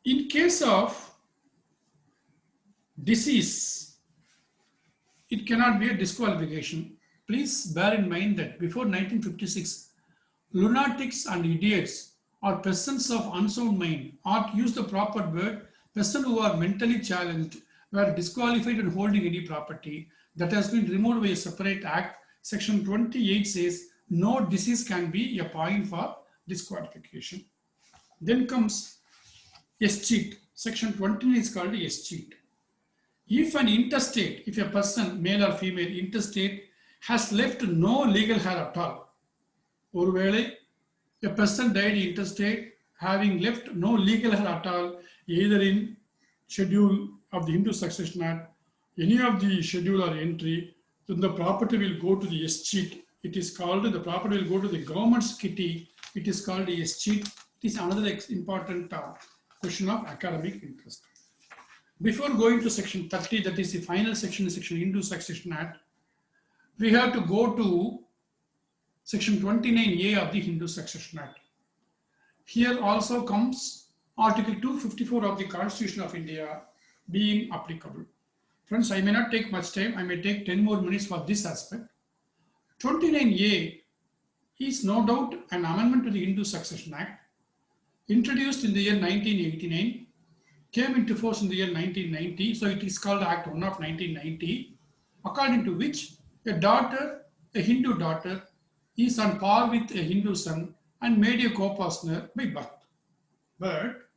B: In case of disease, it cannot be a disqualification. Please bear in mind that before 1956, lunatics and idiots or persons of unsound mind, or to use the proper word, persons who are mentally challenged were disqualified in holding any property. That has been removed by a separate act. Section 28 says no disease can be a point for disqualification. Then comes escheat. Section 29 is called escheat. If an intestate, if a person, male or female, intestate has left no legal heir at all, ஒருவேளை a person died intestate having left no legal heir at all, either in schedule of the Hindu Succession Act, any of the schedule or entry, then the property will go to the escheat. It is called, the property will go to the government's kitty. It is called the escheat. It is another important question of academic interest. Before going to section 30, that is the final section, section Hindu Succession Act, we have to go to section 29A of the Hindu Succession Act. Here also comes Article 254 of the Constitution of India being applicable. Friends, I may not take much time. I may take 10 more minutes for this aspect. 29A is no doubt an amendment to the Hindu Succession Act, introduced in the year 1989, came into force in the year 1990. So it is called Act 1 of 1990, according to which a daughter, a Hindu daughter, is on par with a Hindu son and made a co-partner by birth. But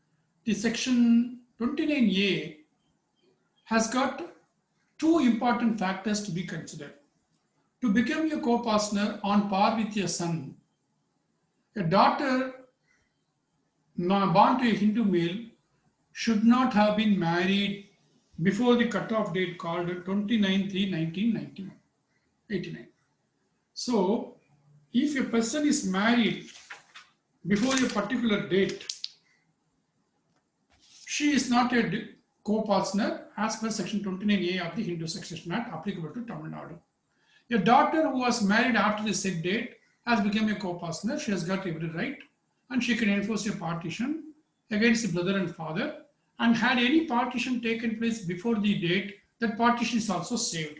B: the section 29A has got two important factors to be considered. To become a co-partner on par with your son, a daughter born to a Hindu male should not have been married before the cutoff date called 29/3/1989. So, if a person is married before a particular date, she is not a co-partner as per section 29A of the Hindu Succession Act applicable to Tamil Nadu. A daughter who was married after the said date has become a co-partner. She has got every right and she can enforce a partition against the brother and father. And had any partition taken place before the date, that partition is also saved.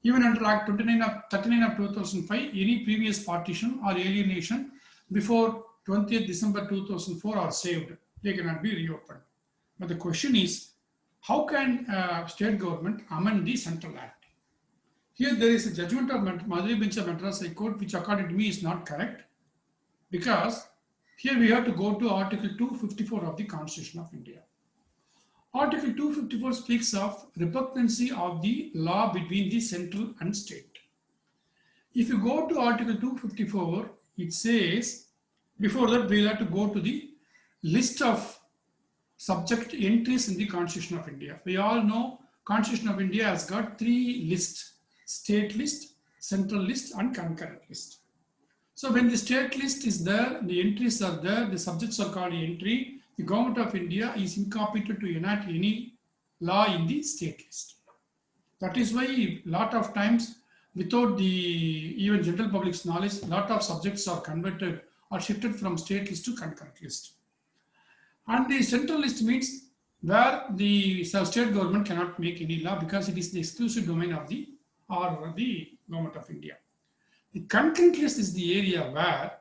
B: Even under Act 39 of 2005, any previous partition or alienation before 20th December 2004 are saved. They cannot be reopened. But the question is, how can state government amend the Central Act? Here there is a judgment of Madurai Bench of Madras High Court, which according to me is not correct, because here we have to go to Article 254 of the Constitution of India. Article 254 speaks of repugnancy of the law between the central and state. If you go to Article 254, it says, before that we'll have to go to the list of subject entries in the Constitution of India. We all know Constitution of India has got three lists: state list, central list and concurrent list. So when the state list is there, the entries are there, the subjects are called entry, the government of India is incompetent to enact any law in the state list. That is why a lot of times, without the even general public's knowledge, a lot of subjects are converted or shifted from state list to concurrent list. And the central list means where the state government cannot make any law because it is the exclusive domain of the government of India. The concurrent list is the area where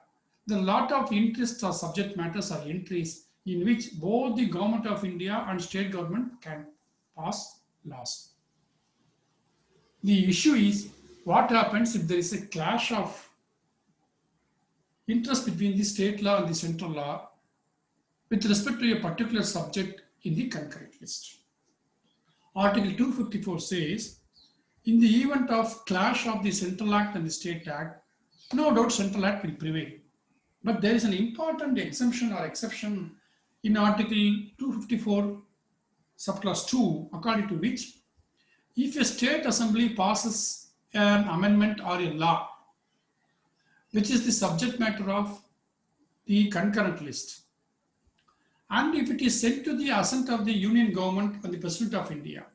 B: the lot of interests or subject matters or entries in which both the government of India and state government can pass laws. The issue is what happens if there is a clash of interest between the state law and the central law with respect to a particular subject in the concurrent list. Article 254 says, in the event of clash of the Central Act and the State Act, no doubt Central Act will prevail. But there is an important exemption or exception in Article 254, subclause 2, according to which if a state assembly passes an amendment or a law, which is the subject matter of the concurrent list, and if it is sent to the assent of the Union Government and the President of India,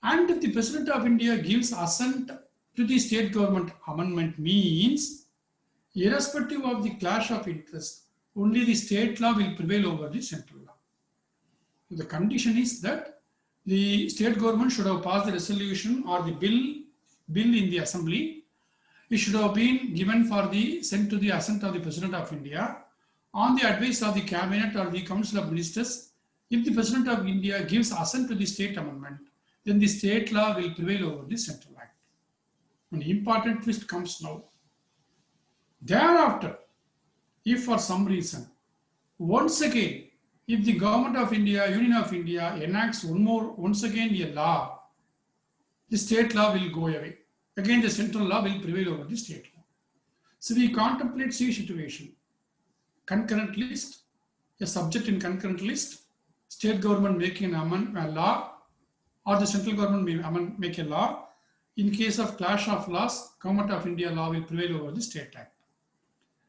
B: and if the President of India gives assent to the state government amendment, means irrespective of the clash of interest, only the state law will prevail over the central law. The condition is that the state government should have passed the resolution or the bill in the assembly. It should have been given for the sent to the assent of the President of India on the advice of the cabinet or the council of ministers. If the President of India gives assent to the state amendment, then the state law will prevail over the central act. An important twist comes now. Thereafter, if for some reason, once again, if the government of India, Union of India enacts once again a law, the state law will go away. Again, the central law will prevail over the state law. So we contemplate C situation. Concurrent list, a subject in concurrent list, state government making a law, or the central government may make a law. In case of clash of laws, Government of India law will prevail over the State Act.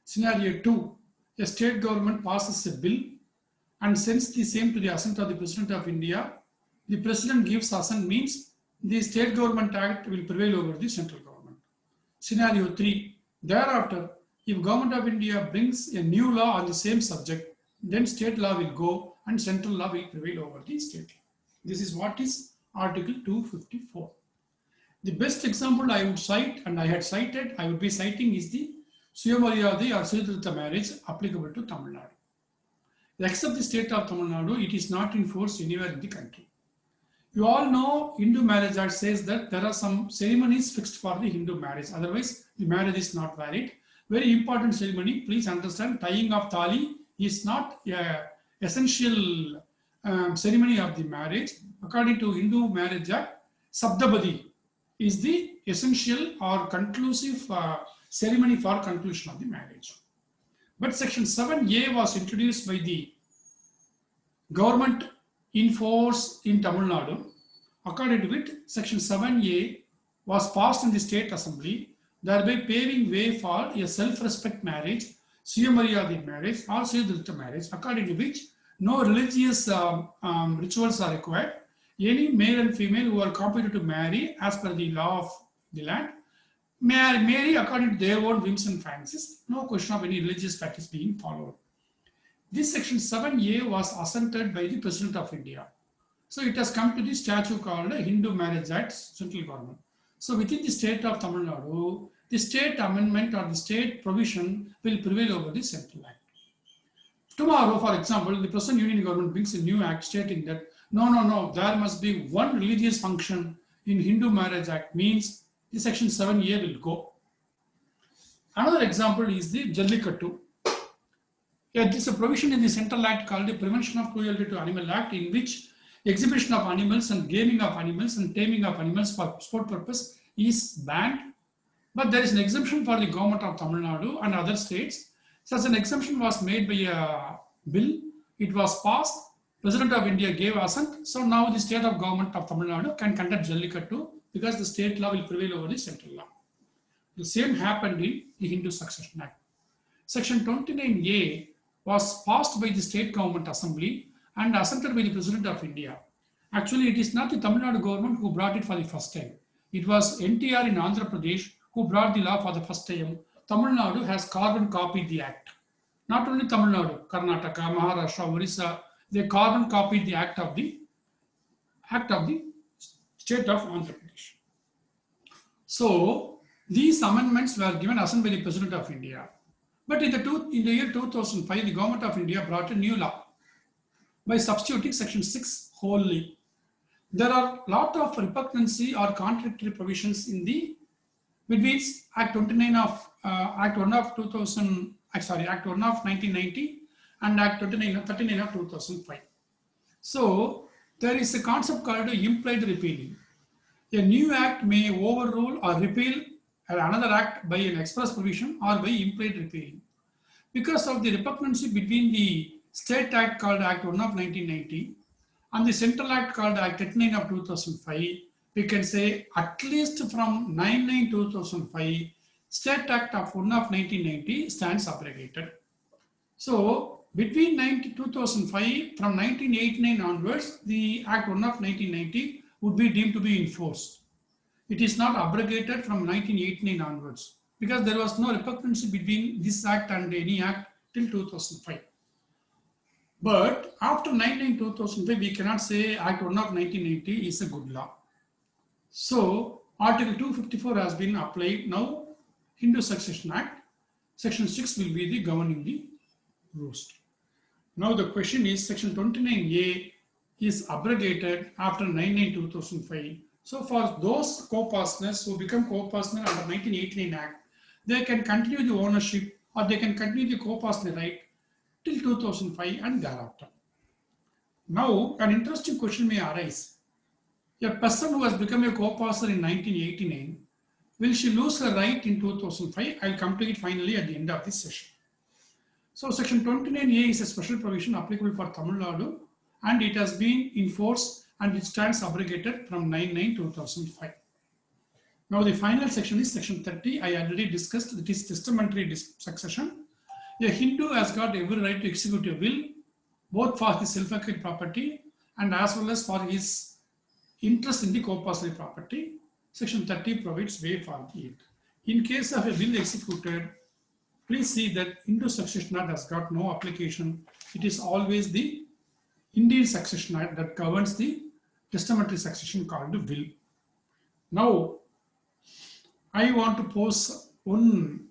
B: Scenario 2, a state government passes a bill and sends the same to the assent of the President of India. The President gives assent means the State Government Act will prevail over the central government. Scenario 3, thereafter, if Government of India brings a new law on the same subject, then state law will go and central law will prevail over the state law. This is what is Article 254. The best example I would cite, and I would be citing is the Suyamaryadi or Suyadrita marriage applicable to Tamil Nadu. Except the state of Tamil Nadu, it is not in force anywhere in the country. You all know Hindu Marriage Act says that there are some ceremonies fixed for the Hindu marriage. Otherwise, the marriage is not valid. Very important ceremony. Please understand, tying of thali is not an essential ceremony of the marriage. According to Hindu Marriage Act, Sabdabadi is the essential or conclusive ceremony for conclusion of the marriage. But Section 7A was introduced by the government in force in Tamil Nadu. According to which, Section 7A was passed in the State Assembly, thereby paving way for a self-respect marriage, Suyamaryadi marriage or Suyadrita marriage, according to which no religious rituals are required. Any male and female who are competent to marry as per the law of the land marry according to their own whims and fancies. No question of any religious practice being followed. This Section 7A was assented by the President of India. So it has come to the statute called Hindu Marriage Act, central government. So within the state of Tamil Nadu, the state amendment or the state provision will prevail over the central act. Tomorrow, for example, the present union government brings a new act stating that no, there must be one religious function in Hindu Marriage Act, means the Section 7A will go. Another example is the Jallikattu. There is a provision in the Central Act called the Prevention of Cruelty to Animal Act, in which exhibition of animals and gaming of animals and taming of animals for sport purpose is banned. But there is an exemption for the government of Tamil Nadu and other states. Such an exemption was made by a bill. It was passed. President of India gave assent. So now the state of government of Tamil Nadu can conduct Jallikattu because the state law will prevail over the central law. The same happened in the Hindu Succession Act. Section 29A was passed by the state government assembly and assented by the President of India. Actually, it is not the Tamil Nadu government who brought it for the first time. It was NTR in Andhra Pradesh who brought the law for the first time. Tamil Nadu has carbon copied the act. Not only Tamil Nadu, Karnataka, Maharashtra, Orissa, they carbon copied the act of the state of Andhra Pradesh. So these amendments were given assent by the President of India. But in the year 2005, the government of India brought a new law by substituting Section 6 wholly. There are a lot of repugnancy or contradictory provisions in the between Act 1 of 1990 and Act 39 of 2005. So there is a concept called implied repealing. A new act may overrule or repeal another act by an express provision or by implied repealing. Because of the repugnancy between the state act called Act 1 of 1990 and the central act called Act 39 of 2005, we can say at least from 9/9/2005, State Act of 1 of 1990 stands abrogated. So between 2005, from 1989 onwards, the Act 1 of 1990 would be deemed to be enforced. It is not abrogated from 1989 onwards because there was no repugnancy between this act and any act till 2005. But after 99/2005, we cannot say Act 1 of 1980 is a good law. So Article 254 has been applied. Now Hindu Succession Act, Section 6 will be the governing the rules. Now the question is, Section 29A is abrogated after 99/2005. So for those co-partners who become co-partner under 1989 Act, they can continue the ownership or they can continue the co-partner right till 2005 and thereafter. Now an interesting question may arise. A person who has become a co-partner in 1989, will she lose her right in 2005? I'll come to it finally at the end of this session. So Section 29A is a special provision applicable for Tamil Nadu, and it has been in force and it stands abrogated from 9/9/2005. Now the final section is Section 30. I already discussed, it is testamentary succession. A Hindu has got every right to execute a will, both for his self-acquired property and as well as for his interest in the co-partner property. Section 30 provides way for it. In case of a will executed, please see that Hindu Succession Act has got no application. It is always the Indian Succession Act that governs the testamentary succession called the will. Now, I want to pose one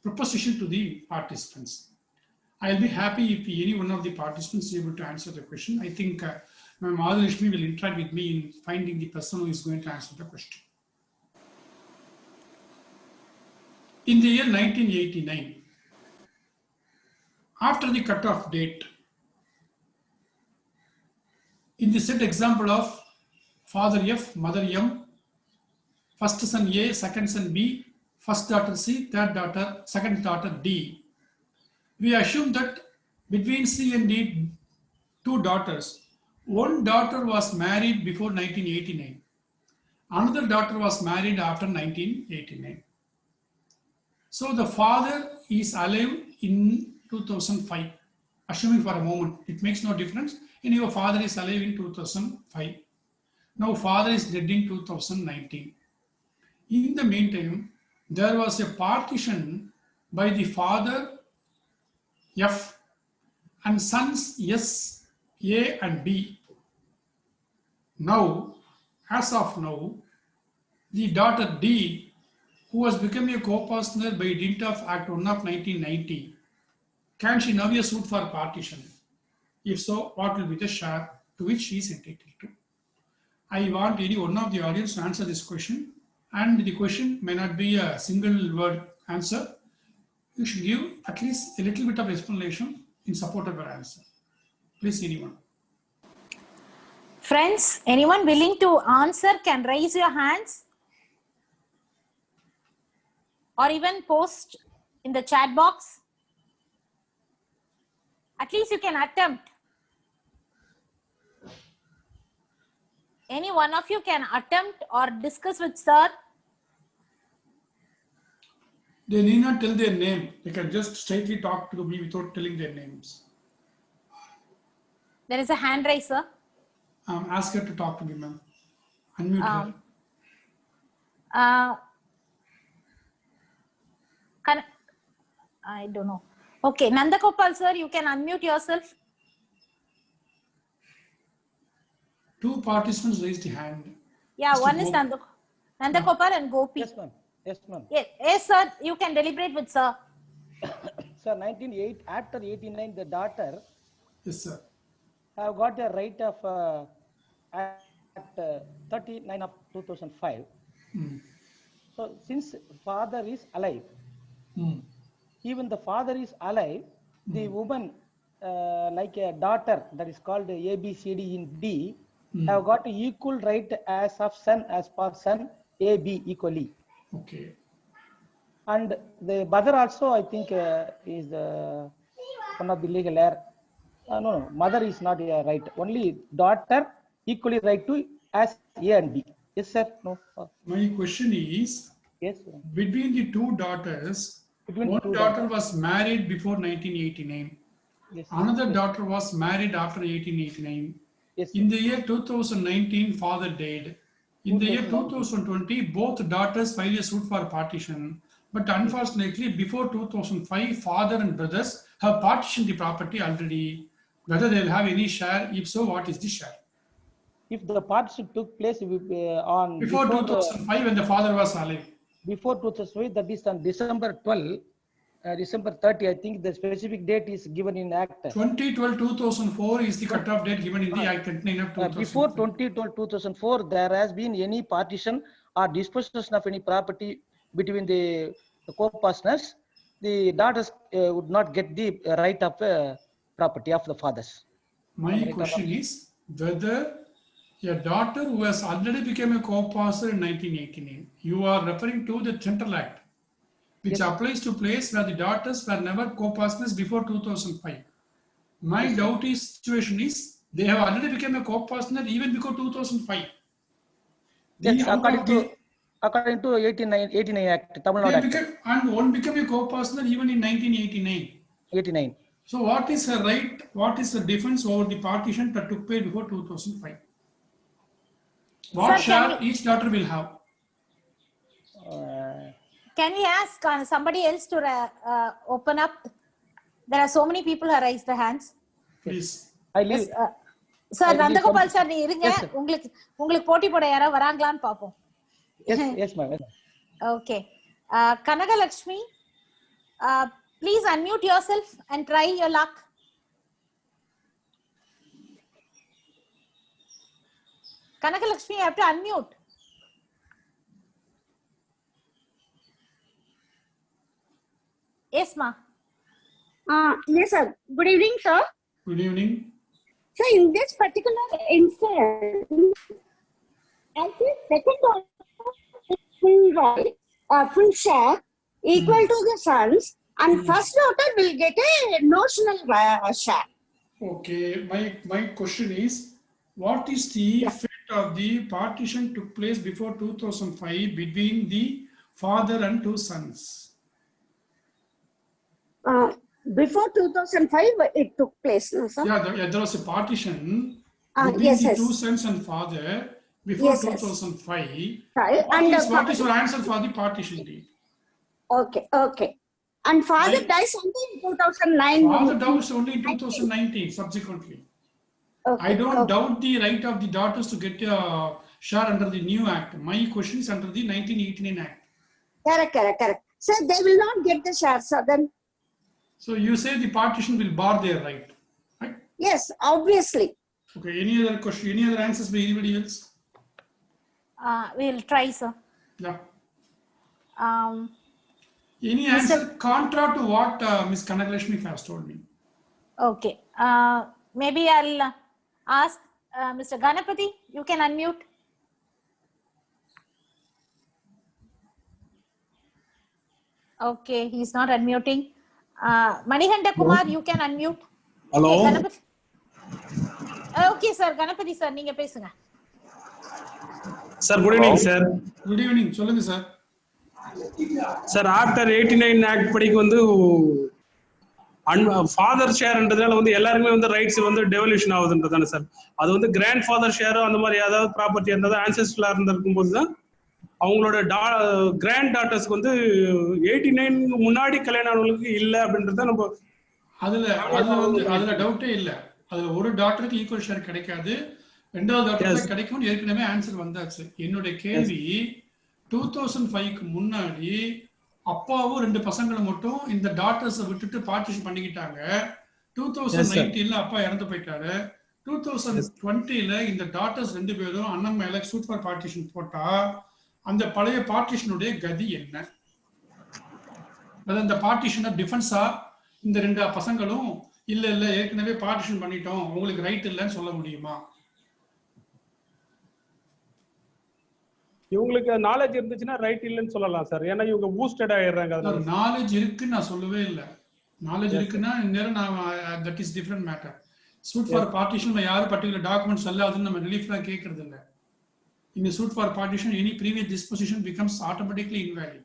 B: proposition to the participants. I'll be happy if any one of the participants is able to answer the question. I think Ms. Madhulakshmi will interact with me in finding the person who is going to answer the question. In the year 1989, after the cutoff date, in the set example of father F, mother M, first son A, second son B, first daughter C, third daughter, second daughter D, we assume that between C and D, two daughters, one daughter was married before 1989, another daughter was married after 1989. So the father is alive in 2005, assuming for a moment, it makes no difference. Anyway, father is alive in 2005. Now father is dead in 2019. In the meantime, there was a partition by the father F and sons S, A and B. Now, as of now, the daughter D, who has become a co-partner by dint of Act 1 of 1990, can she now be a suit for partition? If so, what will be the share to which she is entitled to? I want any one of the audience to answer this question, and the question may not be a single word answer. You should give at least a little bit of explanation in support of your answer. Please, anyone.
A: Friends, anyone willing to answer can raise your hands or even post in the chat box. At least you can attempt. Any one of you can attempt or discuss with sir.
B: They need not tell their name. They can just straightly talk to me without telling their names.
A: There is a hand raise, sir.
B: Ask her to talk to me, ma'am. Unmute
A: her. I don't know. Okay, Nandagopal, sir, you can unmute yourself.
B: Two participants raised a hand.
A: Yeah, Mr. one is Nandagopal and Gopi.
C: Yes, ma'am. Yes, ma'am.
A: Yes, sir. You can deliberate with sir.
C: Sir, 1988, after 89, the daughter.
B: Yes, sir.
C: Have got a right of at 39 of 2005. So, since father is alive, even the father is alive, the woman, like a daughter that is called A, B, C, D in D, have got equal right as of son, as per son A, B equally.
B: Okay.
C: And the mother also, I think, is one of the legal heir. No, mother is not right. Only daughter equally right to as A and B. Yes, sir. No.
B: My question is,
C: yes, sir.
B: Between the two daughters, one daughter was married before 1989. Yes, another daughter was married after 1889. Yes, in the year 2019, father died. In the year 2020, both daughters filed a suit for partition. But unfortunately, before 2005, father and brothers have partitioned the property already. whether they'll have any share. If so, what is the share?
C: If the partition took place on
B: Before 2005, when the father was alive.
C: before 2005, that is on December 12, December 30, I think the specific date is given in Act.
B: 2012-2004 is the cutoff date given in the Act 29 of 2005.
C: Before 2012-2004, there has been any partition or disposition of any property between the co-partners, the daughters would not get the right of property of the fathers.
B: My question is whether a daughter who has already become a co-pastor in 1989, you are referring to the Central Act, which applies to place where the daughters were never co-pastors before 2005. My doubt is situation is they have already become a co-pastor even before 2005.
C: Yes, according to 89 Act, Tamil Nadu Act.
B: And one became a co-pastor even in 1989.
C: 89.
B: So what is her right? What is the difference over the partition that took place before 2005? What share each daughter will have?
A: Can we ask somebody else to open up? There are so many people who raised their hands.
B: Please.
C: I leave.
A: Sir, Nandagopal sir, நீ இருங்க. உங்களுக்கு போட்டி போட யாரா வராங்களான்னு பாப்போம்.
C: Yes, ma'am.
A: Okay. Kanaka Lakshmi, please unmute yourself and try your luck. Kanaka Lakshmi, you have to unmute. Yes, ma.
D: Yes, sir. Good evening, sir.
B: Good evening.
D: So, in this particular instance, I think second daughter full right, full share equal to the sons, and first daughter will get a notional share.
B: Okay, my question is, what is the effect of the partition took place before 2005 between the father and two sons?
D: Before 2005, it took place, no, sir?
B: Yeah, there was a partition between the two sons and father before 2005. What is your answer for the partition deed?
D: Okay. And father dies only in 2009.
B: Father dies only in 2019, subsequently. I don't doubt the right of the daughters to get a share under the new act. My question is under the 1989 act.
D: Correct. So they will not get the share, sir, then.
B: So you say the partition will bar their right?
D: Yes, obviously.
B: Okay, any other question, any other answers by anybody else?
A: We'll try, sir.
B: Yeah. Any answer contra to what Ms. Kanakalakshmi has told me?
A: Okay. Maybe I'll ask Mr. Ganapati. You can unmute. Okay, he's not unmuting. Manihanda Kumar, you can unmute.
E: Hello.
A: Okay, sir. Ganapati sir, நீங்க பேசுங்க.
E: Sir, good evening, sir.
B: Good evening. சொல்லுங்க sir.
E: Sir, after 89 act படிக்கு வந்து father ஷேர்ன்றதால வந்து எல்லாருமே வந்து rights வந்து devolution ஆகுதுன்றதானே sir. அது வந்து கிராண்ட் ஃபாதர் ஷேரோ அந்த மாதிரி ஏதாவது ப்ராப்பர்ட்டி இருந்தாலும் ஆன்செஸ்ட்ரலா இருந்திருக்கும் போது தான் அவங்களோட கிராண்ட் டாட்டர்ஸ்க்கு வந்து 89 முன்னாடி கல்யாணம் ஆனவங்களுக்கு இல்லை அப்படின்றத நம்ம
B: அதுல டவுட்டே இல்ல. அதுல ஒரு டாக்டருக்கு ஈக்குவல் ஷேர் கிடைக்காது, ரெண்டாவது டாக்டருக்கு கிடைக்கும். ஏற்கனவே ஆன்சர் வந்தாச்சு. என்னுடைய கேள்வி 2005க்கு முன்னாடி அப்பாவும் ரெண்டு பசங்களும் மட்டும் இந்த டாக்டர்ஸை விட்டுட்டு பார்ட்டிஷன் பண்ணிக்கிட்டாங்க. 2019ல அப்பா இறந்து போயிட்டாரு. 2020ல இந்த டாக்டர்ஸ் ரெண்டு பேரும் அண்ணன் மேல சூட் ஃபார் பார்ட்டிஷன் போட்டா அந்த பழைய பார்ட்டிஷனுடைய கதி என்ன? அந்த பார்ட்டிஷன் டிஃபென்ஸா இந்த ரெண்டு பசங்களும் இல்ல ஏற்கனவே பார்ட்டிஷன் பண்ணிட்டோம் உங்களுக்கு ரைட் இல்லைன்னு சொல்ல முடியுமா?
E: இவங்களுக்கு நாலேஜ் இருந்துச்சுன்னா ரைட் இல்லைன்னு சொல்லலாம் சார். ஏன்னா இவங்க பூஸ்டட் ஆயிடுறாங்க. அதனால
B: நாலேஜ் இருக்குன்னு நான் சொல்லவே இல்லை. நாலேஜ் இருக்குன்னா நேரம் நான் that is different matter. Suit for partition யாரும் பர்டிகுலர் டாக்குமெண்ட்ஸ் எல்லாதுன்னு நம்ம ரிலீஃப்லாம் கேட்கறது இல்லை. In a suit for partition, any previous disposition becomes automatically invalid.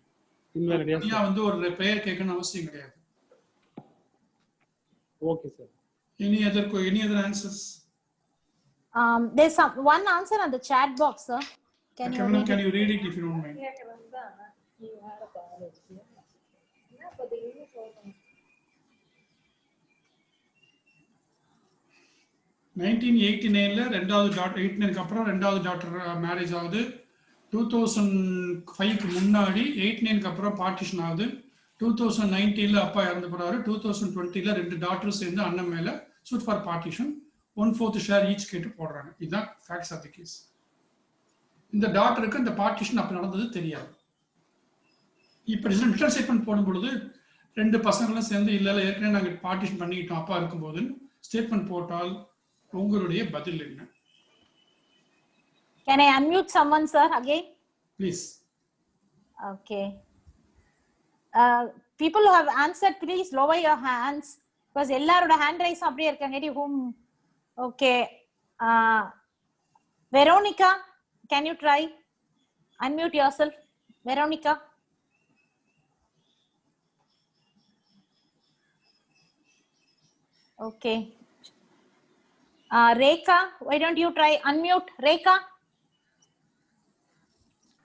B: Yes, வந்து ஒரு prayer கேட்கணும் அவசியம் கிடையாது.
E: Okay, sir.
B: Any other answers?
A: There's one answer on the chat box, sir. Can
B: you read it if you don't mind? 1989ல ரெண்டாவது daughter 89க்கு அப்புறம் ரெண்டாவது daughter marriage ஆகுது. 2005க்கு முன்னாடி 89க்கு அப்புறம் பார்ட்டிஷன் ஆகுது. 2019ல அப்பா இறந்து போறாரு. 2020ல ரெண்டு டாட்டர்ஸ் சேர்ந்து அண்ணன் மேல suit for partition 1/4 share each கேட்டு போடுறாங்க. இதுதான் ஃபேக்ட்ஸ் ஆஃப் தி கேஸ். இந்த டாட்டருக்கு இந்த பார்ட்டிஷன் அப்ப நடந்தது தெரியாது. இப்ப ரிட்டர்ன் ஸ்டேட்மெண்ட் போடும் பொழுது ரெண்டு பசங்களும் சேர்ந்து இல்ல ஏற்கனவே நாங்க பார்ட்டிஷன் பண்ணிக்கிட்டோம் அப்பா இருக்கும்போது ஸ்டேட்மெண்ட் போட்டால் உங்களுடைய பதில் என்ன?
A: Can I unmute someone, sir, again?
B: Please.
A: Okay. People who have answered, please lower your hands because ellaroda hand raise அப்படியே இருக்காங்க. Whom? Okay. Veronica, can you try? Unmute yourself. Veronica. Okay. Rekha, why don't you try unmute? Rekha.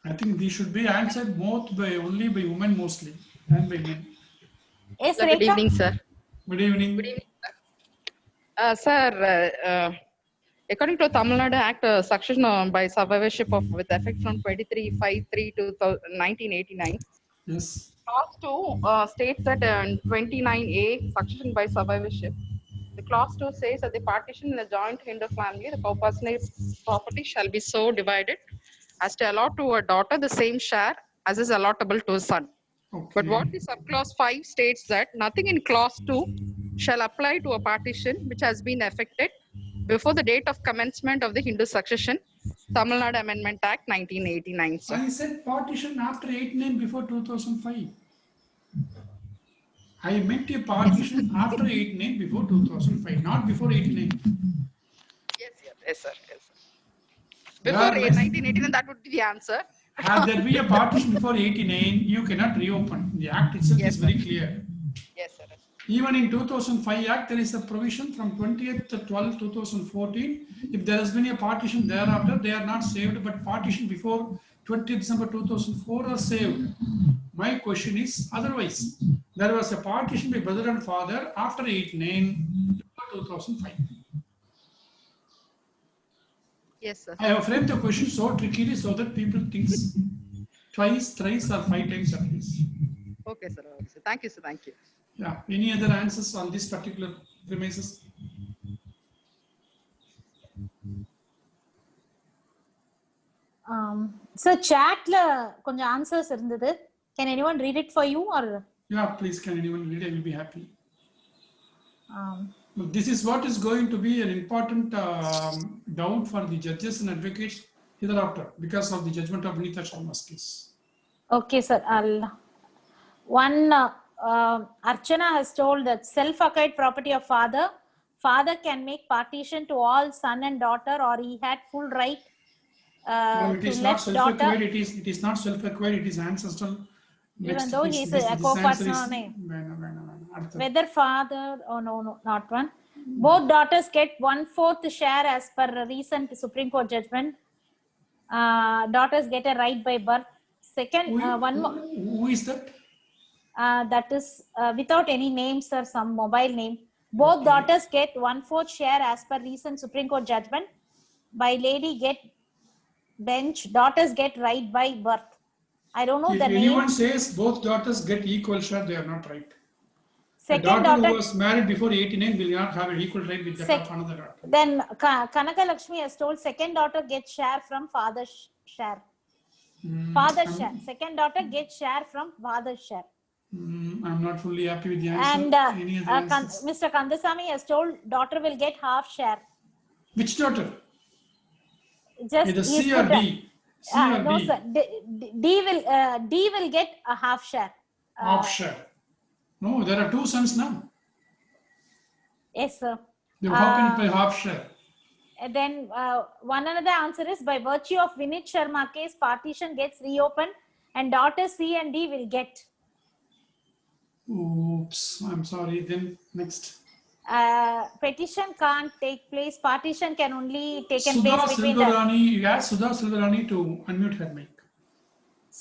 B: I think these should be answered both by only by women mostly and by men.
A: Yes,
F: Good
A: Rekha.
F: evening, sir.
B: Good evening.
F: Good evening, sir. Sir, according to Tamil Nadu Act, succession by survivorship of with effect from 23/5/3 to 1989.
B: Yes.
F: Clause 2 states that 29A succession by survivorship. The clause 2 says that the partition in a joint Hindu family, the co-personal property shall be so divided as to allot to a daughter the same share as is allotable to a son.
B: Okay.
F: But what the subclause 5 states that nothing in clause 2 shall apply to a partition which has been effected before the date of commencement of the Hindu succession, Tamil Nadu Amendment Act 1989, sir.
B: I said partition after 89 before 2005. I meant a partition after 89 before 2005, not before 89.
F: Yes, sir. Yes, sir. Before 1989, that would be the answer.
B: Had there been a partition before 89, you cannot reopen. The act itself
F: Yes,
B: is very clear.
F: Yes, sir.
B: Even in 2005 Act, there is a provision from 20th/12/2014. If there has been a partition thereafter, they are not saved, but partition before 20th December 2004 are saved. My question is otherwise. There was a partition by brother and father after 89 before 2005.
F: Yes, sir.
B: I have framed the question so trickily so that people think twice, thrice, or 5 times at least.
F: Okay, sir. Okay, sir. Thank you, sir. Thank you.
B: Yeah. Any other answers on this particular premises?
A: So chatல கொஞ்சம் answers இருந்தது. Can anyone read it for you or?
B: Yeah, please. Can anyone read? I will be happy.
A: Um,
B: This is what is going to be an important doubt for the judges and advocates hereafter because of the judgment of Vinitha Sharma's case.
A: Okay, sir. One Archana has told that self-acquired property of father can make partition to all son and daughter, or he had full right
B: No, it
A: to
B: is not
A: left daughter.
B: self-acquired. It is not self-acquired. It is ancestral.
A: Even though he is a co-personal name. Whether father or no, not one. Both daughters get 1/4 share as per a recent Supreme Court judgment. Daughters get a right by birth. Second, one more.
B: Who is that?
A: That is without any names or some mobile name. Both daughters get 1/4 share as per recent Supreme Court judgment. By lady get bench. Daughters get right by birth. I don't know
B: If
A: the name.
B: anyone says both daughters get equal share, they are not right. A
A: Second
B: daughter
A: daughter.
B: who was married before 89 will not have an equal right with that of another daughter.
A: Then Kanaka Lakshmi has told second daughter gets share from father's share. Father's share. Second daughter gets share from father's share.
B: I'm not fully happy with the answer.
A: And
B: Any other answers?
A: Mr. Kandasamy has told daughter will get half share.
B: Which daughter?
A: Just
B: Either
A: he's
B: C or
A: put
B: D. C or
A: no,
B: D.
A: sir. D will get a half share.
B: Half share. No, there are 2 sons now.
A: Yes, sir.
B: Then how can it be half share?
A: Then one another answer is by virtue of Vinit Sharma case, partition gets reopened and daughters C and D will get.
B: Oops, I'm sorry. Then next.
A: Petition can't take place. Partition can only take
B: Sudha
A: place between the
B: Silvarani, you ask Sudha Silvarani to unmute her mic.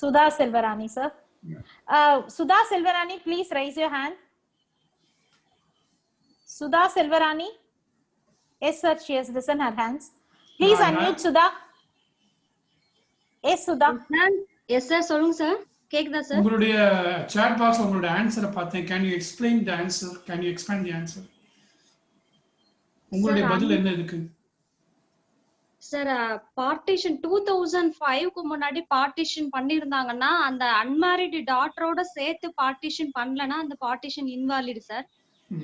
A: Sudha Silvarani, sir.
B: Yeah.
A: Sudha Silvarani, please raise your hand. Sudha Silvarani. Yes, sir. She has risen her hands. Please
B: Yeah,
A: unmute Sudha. Yes, Sudha.
G: Yes sir சொல்லுங்க sir கேக்குதா sir
B: உங்களுடைய chat box உங்களுடைய ஆன்சரை பார்த்தேன். Can you explain the answer? Can you expand the answer? உங்களுடைய பதில் என்ன இருக்கு?
G: சார் பார்ட்டிஷன் 2005க்கு முன்னாடி பார்ட்டிஷன் பண்ணிருந்தாங்கன்னா அந்த அன்மேரிட் டாட்டரோட சேர்த்து பார்ட்டிஷன் பண்ணலனா அந்த பார்ட்டிஷன் இன்வாலிட் சார்.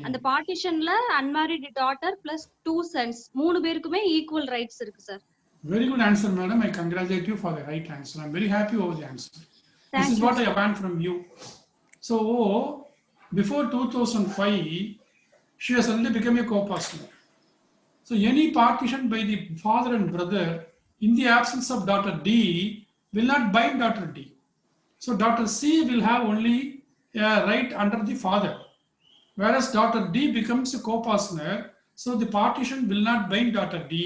G: அந்த பார்ட்டிஷன்ல அன்மேரிட் டாட்டர் பிளஸ் 2 சன்ஸ் மூணு பேருக்குமே ஈக்குவல் ரைட்ஸ் இருக்கு sir.
B: Very good answer, madam. I congratulate you for the right answer. I'm very happy over the answer. This is what I want from you. So, before 2005, she has suddenly become a co-pastor. So, any partition by the father and brother in the absence of daughter D will not bind daughter D. So, daughter C will have only a right under the father. Whereas daughter D becomes a co-partner, so the partition will not bind daughter D.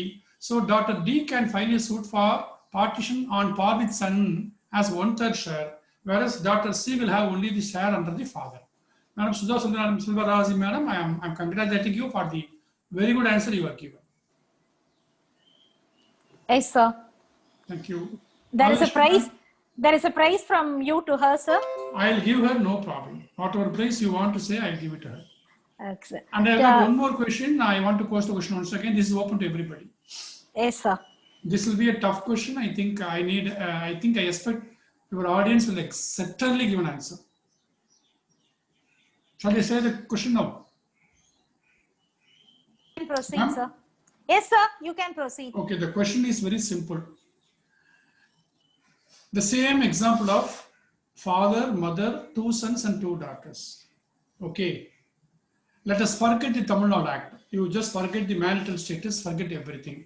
B: So daughter D can file a suit for partition on par with son as 1/3 share, whereas daughter C will have only the share under the father. Madam Sudha Sundaram Silvaraji, madam, I'm congratulating you for the very good answer you have given.
A: Yes, sir.
B: Thank you.
A: There is a
B: Malishma,
A: prize. There is a prize from you to her, sir.
B: I'll give her, no problem. Whatever price you want to say, I'll give it to her.
A: Excellent.
B: And I have one more question. I want to pose the question once again. This is open to everybody.
A: Yes, sir.
B: This will be a tough question. I think I expect your audience will certainly give an answer. Shall I say the question now?
A: You can proceed, sir. Yes, sir. You can proceed.
B: Okay, the question is very simple. The same example of father, mother, 2 sons and 2 daughters. Okay. Let us forget the Tamil Nadu Act. You just forget the marital status, forget everything.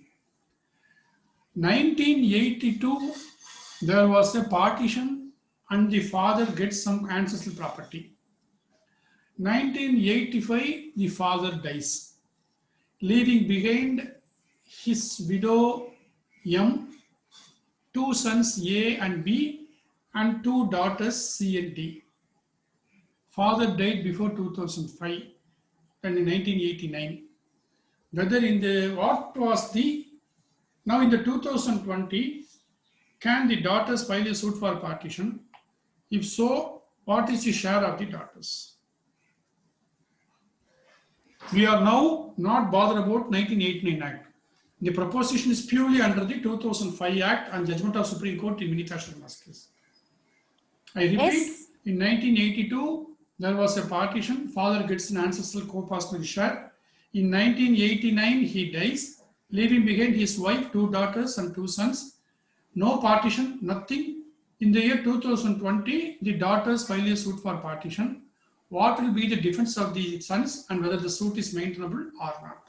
B: 1982, there was a partition and the father gets some ancestral property. 1985, the father dies, leaving behind his widow M, 2 sons A and B, and 2 daughters C and D. Father died before 2005 and in 1989. Whether in the, what was the, now in the 2020, can the daughters file a suit for partition? If so, what is the share of the daughters? We are now not bothered about 1989 Act. The proposition is purely under the 2005 Act and judgment of Supreme Court in Vinitha Sharma's case. I repeat,
A: Yes.
B: in 1982, there was a partition, father gets an ancestral co-partner share. In 1989, he dies, leaving behind his wife, 2 daughters and 2 sons. No partition, nothing. In the year 2020, the daughters file a suit for partition. What will be the defense of the sons and whether the suit is maintainable or not?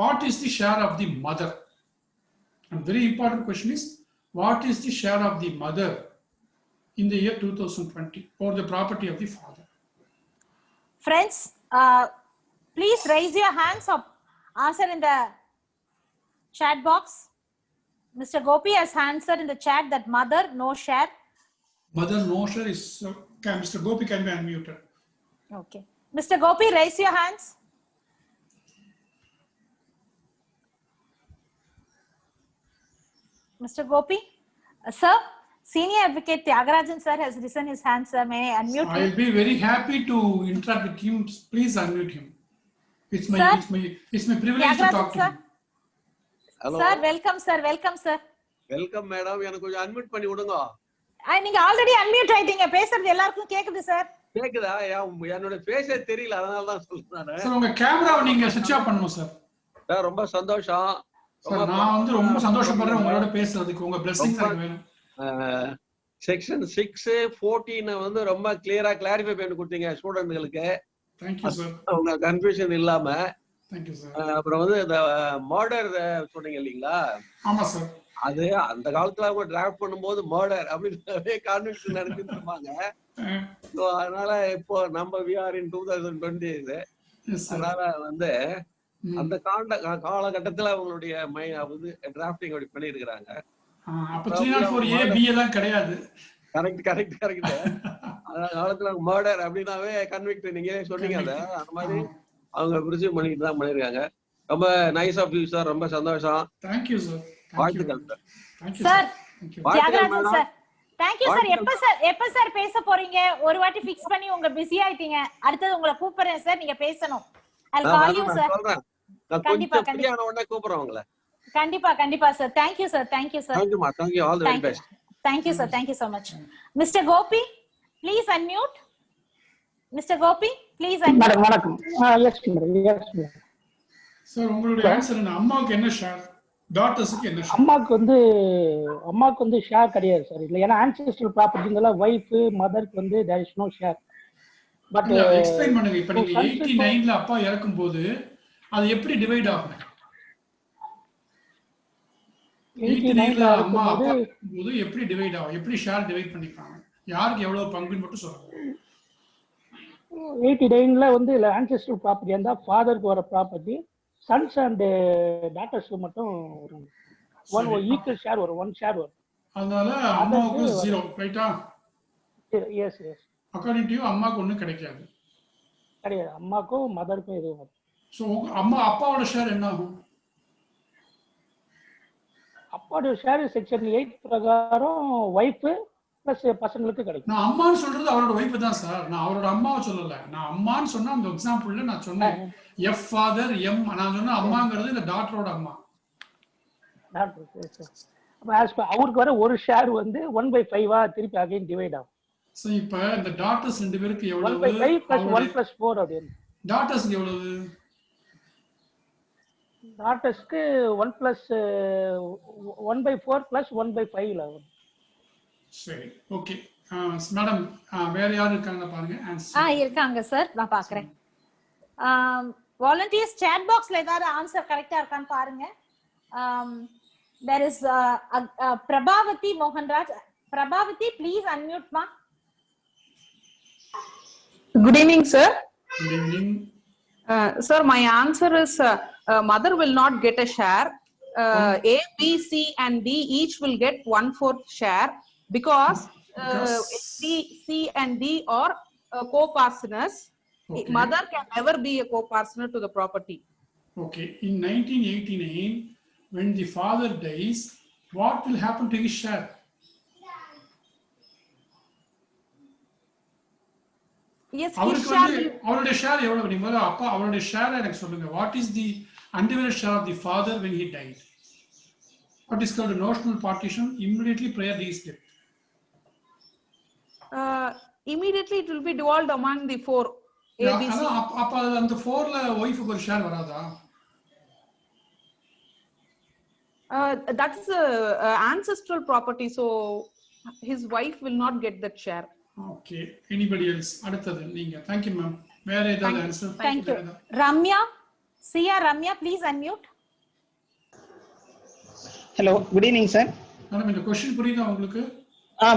B: What is the share of the mother? A very important question is, what is the share of the mother in the year 2020 or the property of the father?
A: Friends, please raise your hands up. Answer in the chat box. Mr. Gopi has answered in the chat that mother, no share.
B: Mother no share is, Mr. Gopi can be unmuted.
A: Okay. Mr. Gopi, raise your hands. Mr. Gopi, sir, Senior Advocate Tyagarajan sir has risen his hand, sir. May I unmute
B: I'll
A: him?
B: be very happy to interact with him. Please unmute him. It's my privilege to talk to him.
H: Hello.
A: Sir, welcome, sir. Welcome, sir.
H: Welcome madam. எனக்கு கொஞ்சம் unmute பண்ணி விடுங்க.
A: நீங்க already unmute ஆயிட்டீங்க. பேசுறது எல்லாருக்கும் கேக்குது sir.
H: கேக்குதா? என்னோட ஃபேஸே தெரியல, அதனால தான் சொல்றேன்.
B: சார் உங்க கேமராவை நீங்க ஸ்விட்ச் ஆஃப் பண்ணனும் சார்.
H: சார் ரொம்ப சந்தோஷம்.
B: சார் நான் வந்து ரொம்ப சந்தோஷப்படுறேன் உங்களோட பேசுறதுக்கு. உங்க blessings எனக்கு வேணும்.
H: செக்ஷன் 6-14 வந்து ரொம்ப கிளியரா கிளாரிஃபை பண்ணி கொடுத்தீங்க ஸ்டூடண்ட்களுக்கு.
B: Thank you sir.
H: உங்க கன்ஃபியூஷன் இல்லாம.
B: Thank you sir.
H: அப்புறம் வந்து இந்த மர்டர் சொன்னீங்க இல்லீங்களா?
B: ஆமா சார்.
H: அது அந்த காலத்துல அவங்க டிராஃப்ட் பண்ணும்போது மர்டர் அப்படின்னு கான்வென்ஷன் நடத்திருப்பாங்க. சோ அதனால இப்போ நம்ம we are in 2020 அதனால வந்து அந்த காலகட்டத்துல அவங்களுடைய டிராஃப்டிங் அப்படி பண்ணிருக்காங்க.
B: அப்ப 304A B எல்லாம் கிடையாது.
H: கரெக்ட் அந்த காலத்துல மர்டர் அப்படினாவே கன்விக்ட் நீங்க சொன்னீங்க. அந்த மாதிரி அவங்க பிரிசீவ் பண்ணிட்டு தான் பண்ணிருக்காங்க. ரொம்ப நைஸ் ஆஃப் யூ சார். ரொம்ப சந்தோஷம்.
B: Thank you sir.
H: வாழ்த்துக்கள் சார்.
B: Thank you
A: Sir.
B: sir. Thank you.
A: Thyagarajan sir, thank you sir. எப்ப சார் பேச போறீங்க? ஒரு வாட்டி ஃபிக்ஸ் பண்ணி உங்க பிஸி ஆயிட்டீங்க. அடுத்தது உங்களை கூப்பிடுறேன் சார், நீங்க பேசணும். I'll call you sir.
H: கண்டிப்பா கண்டிப்பா உடனே கூப்பிடுறேன் உங்களை.
A: கண்டிப்பா sir. Thank you sir. Thank you sir.
H: Thank you ma. Thank you. All the very best.
A: Thank you sir. Thank you so much. Mr. Gopi, please unmute. Mr. Gopi, please unmute.
I: வணக்கம். Yes madam. Yes madam.
B: Sir உங்களுடைய answer என்ன? அம்மாவுக்கு என்ன share, டாட்டர்ஸ்க்கு என்ன share?
I: அம்மாவுக்கு வந்து share கிடையாது sir. இல்ல, ஏன்னா ஆன்செஸ்ட்ரல் ப்ராப்பர்ட்டினால வைஃப் மதருக்கு வந்து there is no share. But
B: explain பண்ணுங்க. இப்போ நீங்க 89ல அப்பா இறக்கும் போது அது எப்படி டிவைட் ஆகும்? 89ல அம்மா அப்பா போது எப்படி டிவைட் ஆகும்? எப்படி ஷேர் டிவைட் பண்ணிப்பாங்க? யாருக்கு எவ்வளவு பங்குன்னு மட்டும் சொல்லுங்க.
I: 89ல வந்து ஆன்செஸ்ட்ரல் ப்ராப்பர்ட்டி இருந்தா ஃபாதருக்கு வர ப்ராப்பர்ட்டி சன்ஸ் அண்ட் டாட்டர்ஸ்க்கு மட்டும் வரும். ஒன் ஈக்குவல் ஷேர் வரும், ஒன் ஷேர் வரும்.
B: அதனால அம்மாவுக்கு 0 ரைட்டா?
I: Yes yes.
B: According to you அம்மாவுக்கு ஒண்ணும் கிடைக்காது.
I: அம்மாக்கும் மதருக்கும் எதுவும் வரும்.
B: சோ அப்பாவோட ஷேர் என்ன ஆகும்?
I: அப்பாவோட ஷேர் செக்ஷன் 8 பிரகாரம் வைஃப் பிளஸ் பசங்களுக்கு கிடைக்கும்.
B: நான் அம்மான்னு சொல்றது அவரோட வைஃப் தான் சார். நான் அவரோட அம்மாவை சொல்லல. நான் அம்மான்னு சொன்னா அந்த எக்ஸாம்பிள்ல நான் சொன்னேன் எஃப் ஃபாதர் எம். நான் சொன்ன அம்மாங்கிறது இந்த டாட்டரோட அம்மா.
I: அவருக்கு வர ஒரு ஷேர் வந்து 1/5 திருப்பி அகைன் டிவைட் ஆகும்.
B: சோ இப்போ இந்த டாட்டர்ஸ் ரெண்டு பேருக்கு எவ்வளவு?
I: 1/5 + 1 + 4 அப்படி.
B: டாட்டர்ஸ்க்கு எவ்வளவு?
I: டாட்டர்ஸ்க்கு 1 + 1/4 + 1/5 வரும்.
B: சரி, ஓகே மேடம். வேற யார் இருக்காங்க பாருங்க. ஆன்சர்
A: இருக்காங்க சார், நான் பார்க்கறேன். வாலண்டியர்ஸ் chat பாக்ஸ்ல ஏதாவது ஆன்சர் கரெக்ட்டா இருக்கான்னு பாருங்க. there is Prabhavati Mohanraj. Prabhavati, please unmute ma.
F: Good evening sir.
B: Good evening.
F: Sir, my answer is mother will not get a share. A, B, C and D each will get 1/4 share because C and D are co-partners. Okay. Mother can never be a co-partner to the property.
B: Okay. In 1989, when the father dies, what will happen to his share?
F: Yes,
B: அவருடைய share எவ்வளவு? நீங்க அப்பா அவருடைய share எனக்கு சொல்லுங்க. What is the undivided share of the father when he died? What is called a notional partition immediately prior to his death?
F: Immediately it will be devolved among the 4. ABC.
B: அப்ப அந்த 4ல வைஃப்க்கு ஒரு share வராதா?
F: That's ancestral property, so his wife will not get that share.
B: Okay. Anybody else? அடுத்தது நீங்க. Thank you ma'am. வேற ஏதாவது answer?
A: Thank you. Ramya, Sia Ramya, please unmute.
J: Hello, good evening sir.
B: Madam இந்த question புரியுதா உங்களுக்கு?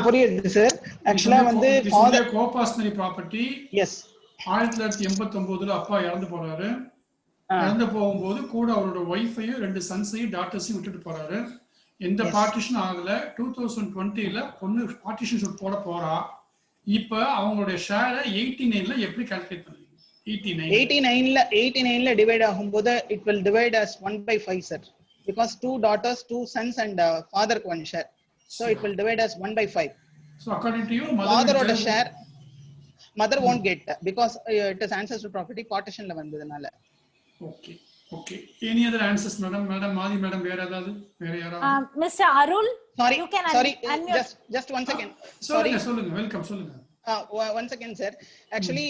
J: புரியுது sir. ஆக்சுவலா வந்து
B: ஃபாதர் கோபாஸ்னரி ப்ராப்பர்ட்டி.
J: எஸ்.
B: 1989ல அப்பா இறந்து போறாரு. இறந்து போகும்போது கூட அவரோட வைஃபையும் 2 சன்ஸையும் டாட்டர்ஸையும் விட்டுட்டு போறாரு. எந்த பார்ட்டிஷன் ஆகல. 2020ல பொண்ணு பார்ட்டிஷன் ஷூட் போட போறா. இப்ப அவங்களுடைய ஷேரை 89ல எப்படி கால்குலேட் பண்ணுவீங்க?
J: 89ல டிவைட் ஆகும்போது it will divide as 1/5 sir, because 2 daughters, 2 sons and father one share, so it will divide as 1/5.
B: So according to you,
J: mother share mother won't get because it is ancestral property partition la vandadanaala.
B: Okay. Any other answers madam? Madhi madam, வேற யாராவது?
A: Mr. Arul,
J: you can unmute. Just one second.
B: சொல்லுங்க. Welcome, சொல்லுங்க.
J: One second sir. Actually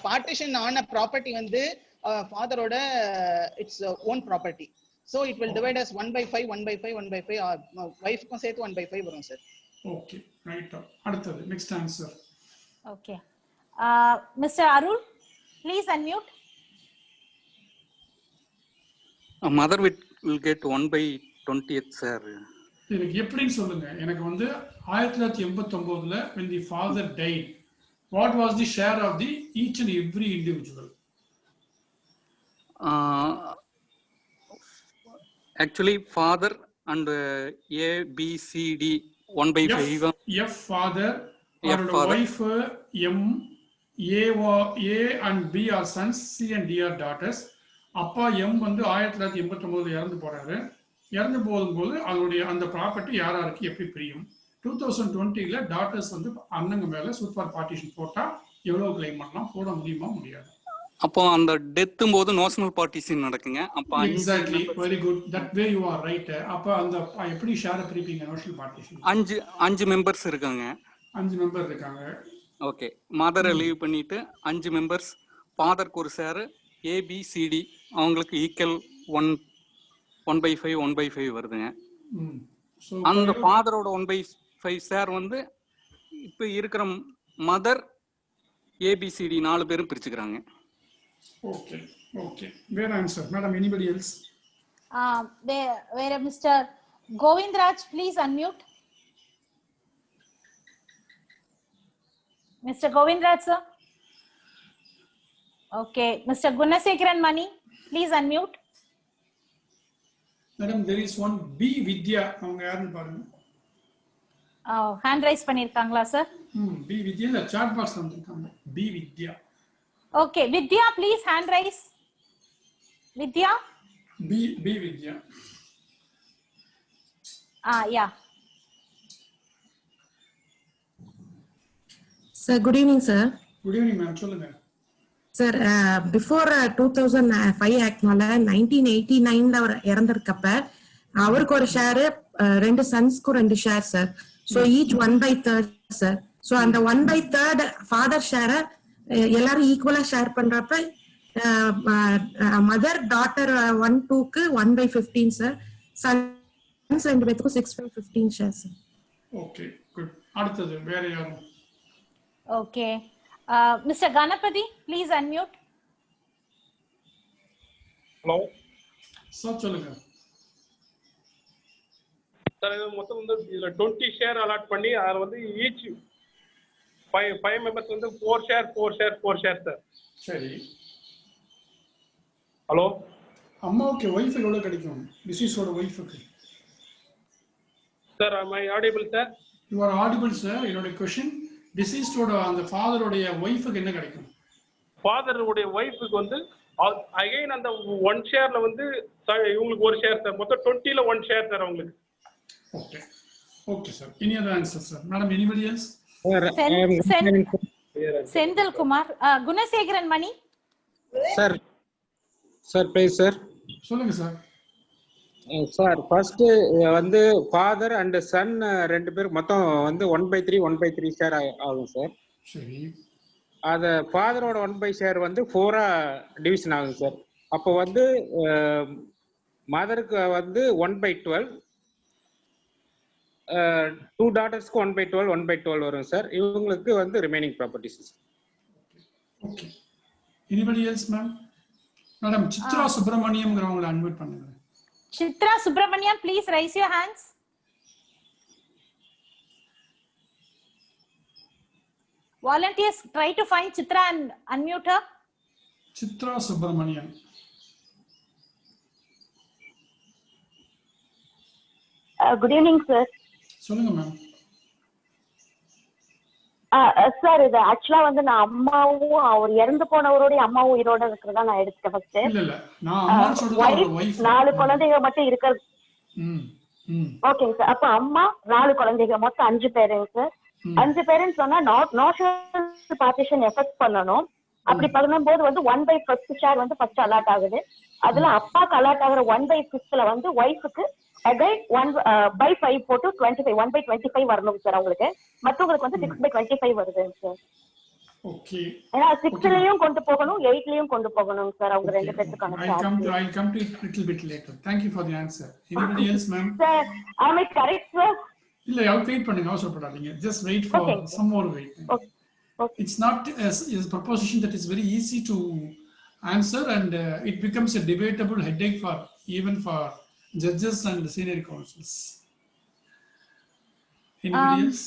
J: partition on a property வந்து father oda its own property, so it will divide as 1/5 wife க்கும் சேர்த்து 1/5 வரும் sir.
B: Okay, right. அடுத்தது next answer.
A: Okay. Mr. Arul, please unmute.
K: Mother will get 1/20th sir.
B: எனக்கு எப்படின்னு சொல்லுங்க. எனக்கு வந்து 1989ல when the father died, what was the share of the each and every individual?
K: Actually father and A, B, C, D 1/5.
B: F father, அவரோட wife M, A and B are sons, C and D are daughters. அப்பா M வந்து 1989 இறந்து போறாரு. இறந்து போகும்போது அதனுடைய அந்த property யார் யாருக்கு எப்படி பிரியும்? 2020ல டாட்டர்ஸ் வந்து அண்ணங்க மேல சூப்பர் பார்ட்டிஷன் போட்டா எவ்வளவு கிளைம் பண்ணலாம்? போட முடியுமா முடியாது?
K: அப்போ அந்த டெத்தும் போது நோஷனல் பார்ட்டிஷன் நடக்குங்க. அப்ப
B: exactly, very good, that way you are right. அப்ப அந்த எப்படி ஷேர் பிரிப்பீங்க நோஷனல் பார்ட்டிஷன்?
K: 5 மெம்பர்ஸ் இருக்காங்க.
B: 5 மெம்பர் இருக்காங்க.
K: ஓகே, மதரை லீவ் பண்ணிட்டு 5 மெம்பர்ஸ், ஃபாதருக்கு ஒரு ஷேர், ஏபிசிடி அவங்களுக்கு ஈக்குவல் 1/5 1/5 வருதுங்க. அந்த ஃபாதரோட 1/5 ஷேர் வந்து இப்ப இருக்கிற மதர் ஏபிசிடி 4 பேரும் பிரிச்சுக்கிறாங்க.
B: Okay, okay. Where answer, madam? Anybody else?
A: Where Mr. Govindraj, please unmute. Mr. Govindraj, sir. Okay, Mr. Gunasekharan Mani, please unmute.
B: Madam, there is one B Vidya. அவங்க யாருன்னு பாருங்க.
A: Hand raise பண்ணிருக்காங்களா sir?
B: B Vidya the chat box வந்திருக்காங்க. B Vidya.
A: Okay, Vidya, please hand raise. Vidya?
B: B Vidya.
A: Yeah.
L: Sir, good evening, sir.
B: Good evening, ma'am. சொல்லுங்க.
L: Sir, before 2005 Act 1989 அவர் இறந்திருக்கப்ப அவருக்கு ஒரு share, 2 சன்ஸ்க்கு 2 share sir. So each 1/3 sir. So அந்த 1/3 father ஷேர எல்லாரும் ஈக்குவலா share பண்றப்ப mother daughter 1/2க்கு 1/15 sir. Sons 2 பேத்துக்கும் 6/15 share sir.
B: Okay, good. அடுத்தது வேற யாரும்?
A: Okay. Mr. Ganapati, please unmute.
E: Hello.
B: Sir சொல்லுங்க.
E: சார் இது மொத்தம் வந்து இதுல 20 ஷேர் அலாட் பண்ணி அதுல வந்து ஈச் 5 மெம்பர்ஸ் வந்து 4 ஷேர் சார்.
B: சரி.
E: ஹலோ.
B: அம்மாவுக்கு ஒய்ஃப் எவ்வளவு கிடைக்கும்? டிசீஸோட ஒய்ஃபுக்கு.
E: Sir am I audible sir?
B: You are audible sir. என்னோட क्वेश्चन, டிசீஸ்டோட அந்த ஃபாதரோட ஒய்ஃபுக்கு என்ன கிடைக்கும்?
E: ஃபாதரோட ஒய்ஃபுக்கு வந்து அகைன் அந்த 1 ஷேர்ல வந்து இவங்களுக்கு 1 ஷேர் சார். மொத்தம் 20ல 1 ஷேர் சார் அவங்களுக்கு.
B: Okay. Okay sir. Any other answer sir? Madam, anybody else?
A: Senthil Kumar, Gunasekharan Mani.
M: Sir please sir.
B: சொல்லுங்க சார்.
M: சார் ஃபர்ஸ்ட் வந்து ஃபாதர் அண்ட் சன் 2 பேர் மொத்தம் வந்து 1/3 ஷேர் ஆகும் சார்.
B: சரி.
M: அது ஃபாதரோட 1/5 ஷேர் வந்து 4 டிவிஷன் ஆகும் சார். அப்போ வந்து மதருக்கு வந்து 1/12, 2 டாட்டர்ஸ்க்கு 1/12 வரும் சார். இவங்களுக்கு வந்து remaining properties.
B: Okay. Anybody else ma'am? Madam, Chitra Subramaniamங்கறவங்கள அன்மியூட் பண்ணுங்க.
A: Chitra Subramaniam, please raise your hands. Volunteers, try to find Chitra and unmute her.
B: Chitra Subramaniam.
D: Good evening, sir.
B: சொல்லுங்க மேம்.
D: சார் இது ஆக்சுவலா வந்து நான் அம்மாவும் அவர் இறந்து போனவருடைய அம்மாவும் உயிரோட இருக்கிறதா நான் எடுத்துட்டேன் ஃபர்ஸ்ட்.
B: இல்ல நான் அம்மா சொல்றது வைஃப்.
D: 4 குழந்தைங்க மட்டும் இருக்கிறது. ஓகேங்க சார். அப்ப அம்மா 4 குழந்தைங்க மொத்தம் 5 பேருங்க சார். 5 பேருன்னு சொன்னா நோஷனல் பார்ட்டிஷன் எஃபெக்ட் பண்ணணும். அப்படி பண்ணும்போது வந்து 1/5 ஷேர் வந்து ஃபர்ஸ்ட் அலாட் ஆகுது. அதுல அப்பாக்கு அலாட் ஆகுற 1/5ல வந்து ஒய்ஃபுக்கு அகைன் 1/5 போட்டு 25 1/25 வரணும் சார் அவங்களுக்கு. மற்றவங்களுக்கு வந்து 6/25 வருதுங்க சார்.
B: ஓகே.
D: ஏன்னா 6லயும் கொண்டு போகணும் 8லயும் கொண்டு போகணும் சார் அவங்க 2 பேத்துக்கான.
B: I'll come to it little bit later. Thank you for the answer. Anybody else ma'am?
D: Sir, am I correct sir?
B: இல்ல வெயிட் பண்ணுங்க, அவசரப்படாதீங்க. Just wait for some more wait.
D: Okay.
B: It's not a proposition that is very easy to answer, and it becomes a debatable headache for even for judges and senior counsels. Anybody else?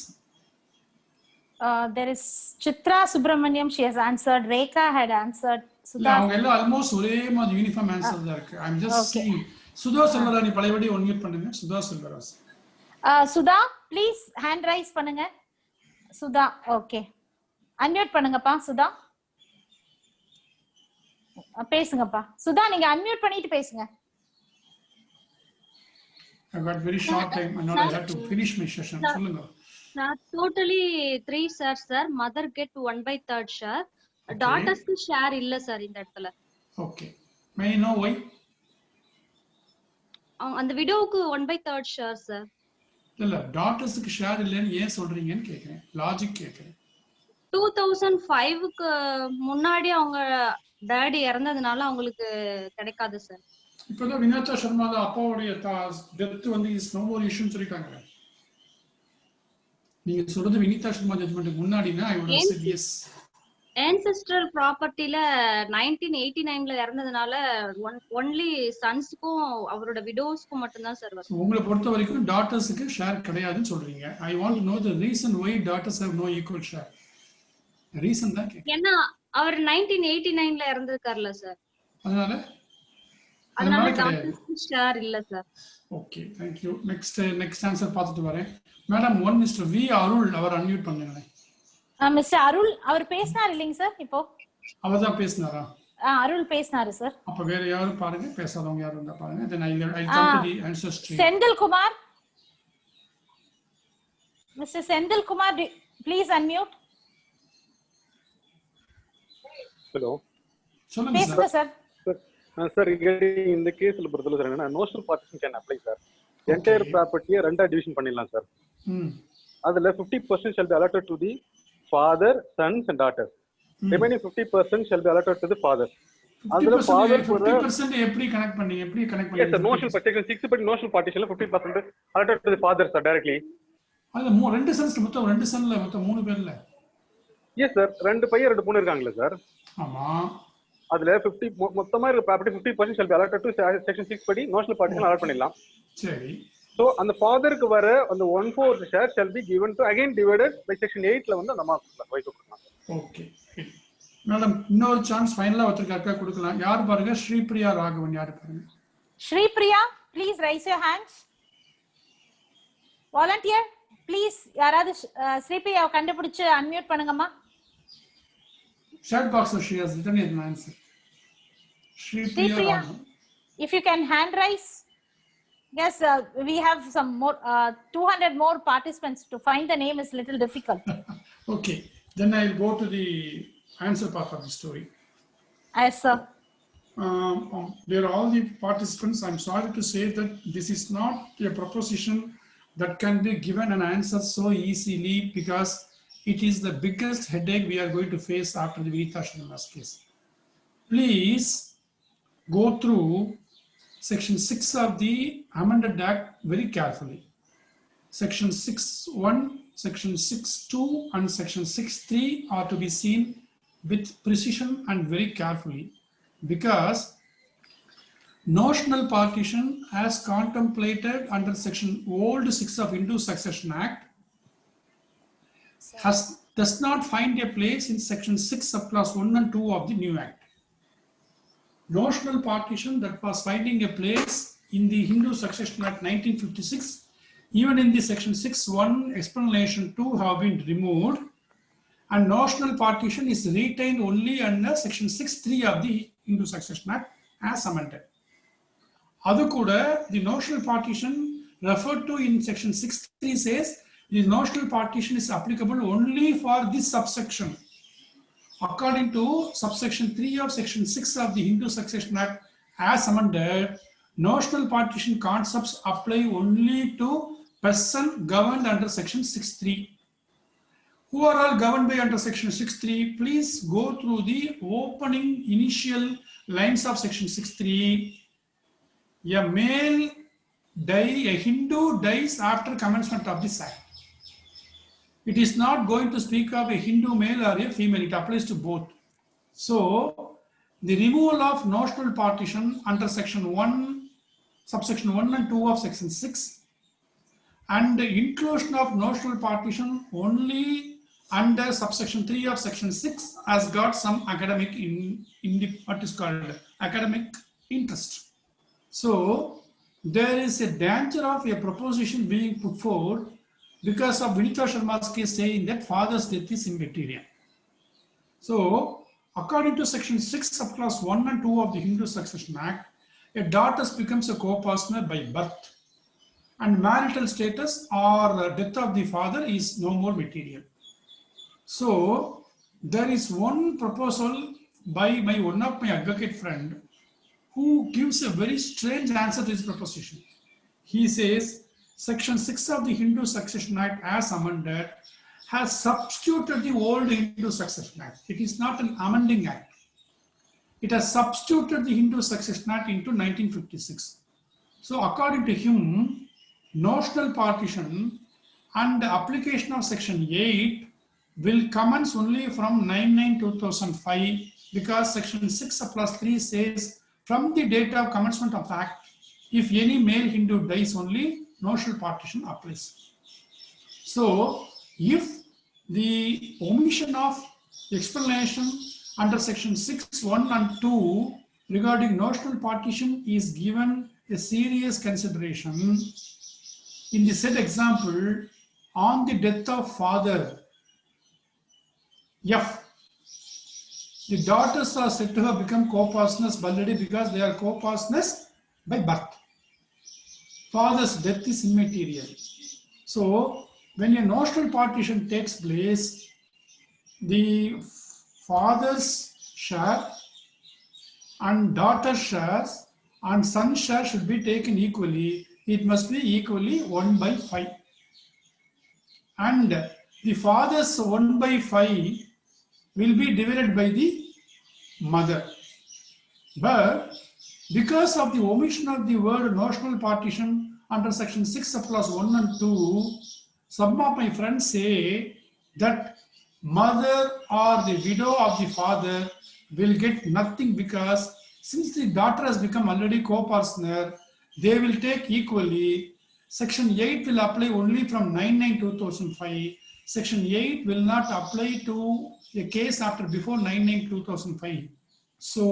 A: There is Chitra Subramaniam, she has answered. Rekha had answered.
B: Sudha, அவங்க எல்லாம் almost ஒரே மாதிரி uniform answer தான் இருக்கு. I'm just seeing. Sudha Selvarani பழையபடி ஒன்மியூட் பண்ணுங்க. Sudha Selvaraj.
A: Sudha, please hand raise பண்ணுங்க. Sudha, okay. Unmute பண்ணுங்கப்பா சுதா. பேசுங்கப்பா. சுதா நீங்க அன்மியூட் பண்ணிட்டு பேசுங்க.
B: I got very short time and now I have to finish my session. சொல்லுங்க.
G: Totally 3 shares sir. Mother get 1/3 share. Daughters க்கு share இல்ல சார் இந்த இடத்துல.
B: Okay. May I know why?
G: அந்த விடோவுக்கு 1/3 share சார்.
B: இல்ல டாட்டர்ஸ்க்கு ஷேர் இல்லன்னு ஏன் சொல்றீங்கன்னு கேக்குறேன். லாஜிக் கேக்குறேன்.
G: 2005க்கு முன்னாடி அவங்க டாடி இறந்ததுனால அவங்களுக்கு கிடைக்காது சார்.
B: இப்பதான் வினோதா சர்மா அப்பாவுடைய டெத் வந்து இஸ் நோ மோர் இஷ்யூன்னு சொல்லிட்டாங்க. நீங்க சொல்றது வினோதா சர்மா ஜட்மெண்ட்க்கு முன்னாடினா I would have said yes.
G: ancestral propertyல 1989ல இறந்ததுனால only சன்ஸ்க்கும் அவரோட விடோஸ்க்கும் மட்டும் தான் சார் வரும்.
B: உங்களை பொறுத்த வரைக்கும் டாட்டர்ஸ்க்கு ஷேர் கிடையாதுன்னு சொல்றீங்க. I want to know the reason why daughters have no equal share. Reason தான் கேக்குறேன்.
G: ஏன்னா அவர் 1989ல இறந்திருக்கார்ல சார். அதனால டாட்டர்ஸ்க்கு ஷேர் இல்ல sir.
B: Okay thank you. next answer பார்த்துட்டு வரேன். Madam one mister we Arul our unmute பண்ணுங்க.
A: மிஸ்டர் அருள் அவர் பேசினார் இல்லைங்க சார் இப்போ?
B: அவர் தான் பேசினாரா?
A: அருள் பேசினாரு சார்.
B: அப்ப வேற யாரும் பாருங்க, பேசாதவங்க யாரும் இருந்தா பாருங்க. then I'll jump to the answer stream.
A: Senthil Kumar, mister Senthil Kumar please unmute.
N: Hello
B: சொல்லுங்க
A: பேசுங்க சார்.
N: சார் இந்த கேஸ்ல பொறுத்தவரை சார் என்னன்னா notional partition can apply sir. Entire ப்ராப்பர்ட்டியை ரெண்டா டிவிஷன் பண்ணிடலாம் சார். அதுல 50% shall be allotted to the father, sons and daughters. Remaining 50% shall be allotted to the father. அதுல father
B: 50% எப்படி கனெக்ட் பண்ணீங்க?
N: Yes sir, notional partition 6 but notional partitionல 50% allotted to the father sir directly.
B: அது ரெண்டு சன்ஸ்ல மொத்தம் ரெண்டு சன்ல மொத்தம் 3 பேர்ல.
N: Yes sir, ரெண்டு பையன் ரெண்டு பொண்ணு இருக்காங்கல சார்.
B: ஆமா.
N: அதுல 50 மொத்தமா இருக்க property 50% shall be allotted to section 6 படி notional partition allot பண்ணிடலாம்.
B: சரி.
N: So அந்த ஃபாதருக்கு வர அந்த 1/4 share shall be given to again divided by section 8ல வந்து அந்த அம்மா வைஃப் கொடுக்கலாம்.
B: ஓகே. மேடம் இன்னொரு சான்ஸ் ஃபைனலா ஒருத்தருக்கு கொடுக்கலாம். யார் பாருங்க? ஸ்ரீபிரியா ராகவன் யார் பாருங்க?
A: Sripriya please raise your hands. Volunteer please யாராவது ஸ்ரீபிரியாவை கண்டுபிடிச்சு unmute பண்ணுங்கம்மா.
B: chat box she has written an answer.
A: Shripriya, if you can hand raise. Yes, we have some more 200 more participants. To find the name is little difficult.
B: Okay, then I'll go to the answer part of the story.
A: Yes sir.
B: Dear all the participants, I'm sorry to say that this is not a proposition that can be given an answer so easily, because it is the biggest headache we are going to face after the Vinitha Sharma's case. Please go through section 6 of the amended act very carefully. Section 6(1), section 6(2) and section 6(3) are to be seen with precision and very carefully, because notional partition as contemplated under section old 6 of Hindu Succession Act does not find a place in section 6 subclass 1 and 2 of the new act. Notional partition that was finding a place in the Hindu Succession Act 1956, even in the section 6(1) explanation 2 have been removed, and notional partition is retained only under section 6(3) of the Hindu Succession Act as amended. Adukuda, the notional partition referred to in section 6(3) says the notional partition is applicable only for this subsection. According to subsection 3 of section 6 of the Hindu Succession Act as amended, notional partition concepts apply only to person governed under section 6(3). Who are all governed by under section 6(3)? Please go through the opening initial lines of section 6(3). A Hindu dies after commencement of this act. It is not going to speak of a Hindu male or a female. It applies to both. So, the removal of notional partition under section 1, subsection 1 and 2 of section 6, and the inclusion of notional partition only under subsection 3 of section 6 has got some academic what is called academic interest. So, there is a danger of a proposition being put forward because of Vinitha Sharma's case saying that father's death is immaterial. So, According to section 6 subclass 1 and 2 of the Hindu Succession Act, a daughter becomes a co-partner by birth, and marital status or death of the father is no more material. So there is one proposal by one of my advocate friend who gives a very strange answer to this proposition. He says section 6 of the Hindu Succession Act as amended has substituted the old Hindu Succession Act. It is not an amending act. It has substituted the Hindu Succession Act into 1956. So according to him, notional partition and the application of section 8 will commence only from 9/9/2005 because section 6 plus 3 says from the date of commencement of the act, if any male Hindu dies only, notional partition applies. So if the omission of explanation under section 6(1) and 2 regarding notional partition is given a serious consideration, in the said example, on the death of father F, the daughters are said to have become co-partners already because they are co-partners by birth. Father's death is immaterial. So when a notional partition takes place, the father's share and daughter's shares and son's share should be taken equally. It must be equally 1/5. And the father's 1/5 will be divided by the mother. But because of the omission of the word notional partition under section 6 plus 1 and 2, some of my friends say that mother or the widow of the father will get nothing because since the daughter has become already co-partner, they will take equally. Section 8 will apply only from 9/9/2005. Section 8 will not apply to a case after before 9/9/2005. So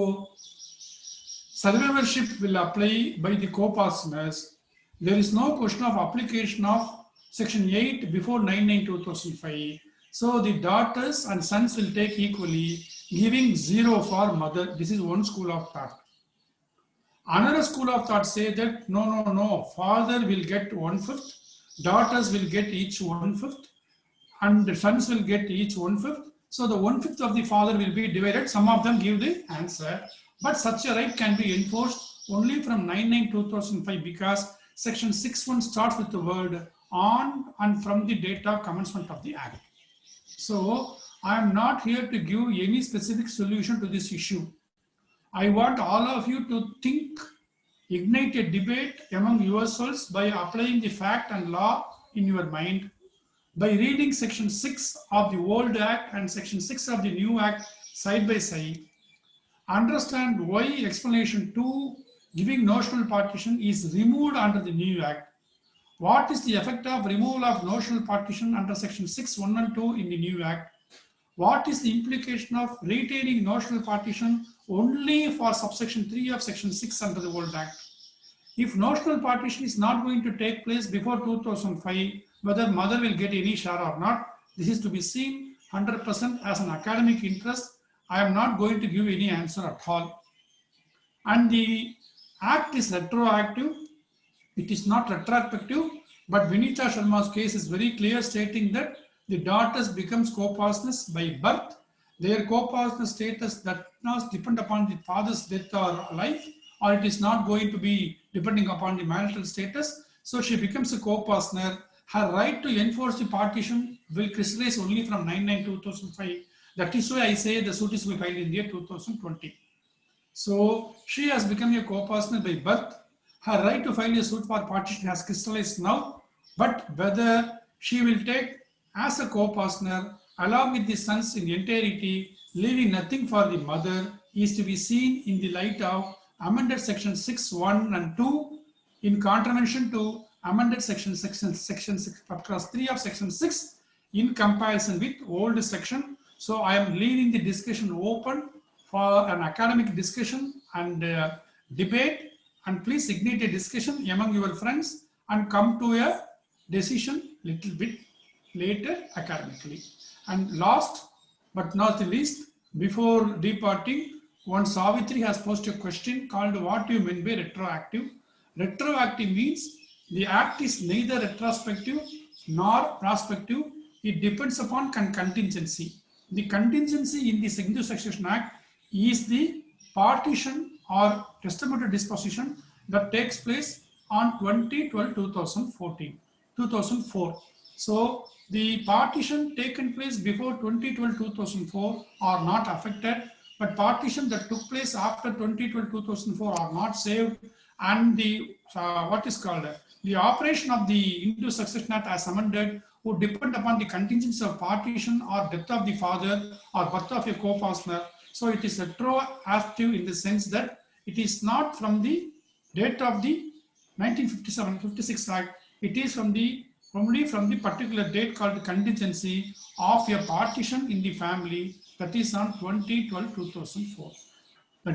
B: survivorship will apply by the co-partners. There is no question of application of section 8 before 9/9/2005. So the daughters and sons will take equally, giving 0 for mother. This is one school of thought. Another school of thought say that no, father will get 1/5, daughters will get each 1/5, and the sons will get each 1/5. So the 1/5 of the father will be divided. Some of them give the answer, but such a right can be enforced only from 9/9/2005 because section 6(1) starts with the word on and from the date of commencement of the act. So I am not here to give any specific solution to this issue. I want all of you to think, ignite a debate among yourselves by applying the fact and law in your mind, by reading section 6 of the old act and section 6 of the new act side by side. Understand why explanation 2 giving notional partition is removed under the new act. What is the effect of removal of notional partition under section 6(1) and 2 in the new act? What is the implication of retaining notional partition only for subsection 3 of section 6 under the old act? If notional partition is not going to take place before 2005, whether mother will get any share or not, this is to be seen 100% as an academic interest. I am not going to give any answer at all. And the act is retroactive. It is not retrospective, but Vinita Sharma's case is very clear, stating that the daughters becomes co-partners by birth. Their co-partner status does not depend upon the father's death or life, or it is not going to be depending upon the marital status. So she becomes a co-partner. Her right to enforce the partition will crystallize only from 9/9/2005. That is why I say the suit is to be filed in the year 2020. So she has become a co-partner by birth. Her right to file a suit for partition has crystallized now, but whether she will take as a co-partner along with the sons in entirety, leaving nothing for the mother, is to be seen in the light of amended section 6(1) and 2 in contravention to amended section 6 class 3 of section 6 in comparison with old section. So I am leaving the discussion open for an academic discussion and debate, and please ignite a discussion among your friends and come to a decision little bit later academically. And last but not the least, before departing, one Savitri has posted a question called what do you mean by retroactive? Retroactive means the act is neither retrospective nor prospective. It depends upon contingency. The contingency in the Hindu Succession Act is the partition or testamentary disposition that takes place on 2012-2004. So the partition taken place before 2012-2004 are not affected, but partition that took place after 2012-2004 are not saved, and the what is called the operation of the Hindu Succession Act as amended would depend upon the contingency of partition or death of the father or birth of a co-partner. So it is retroactive in the sense that it is not from the date of the 1957-56 Act. It is only from the particular date called contingency of a partition in the family, that is on 2012-2004.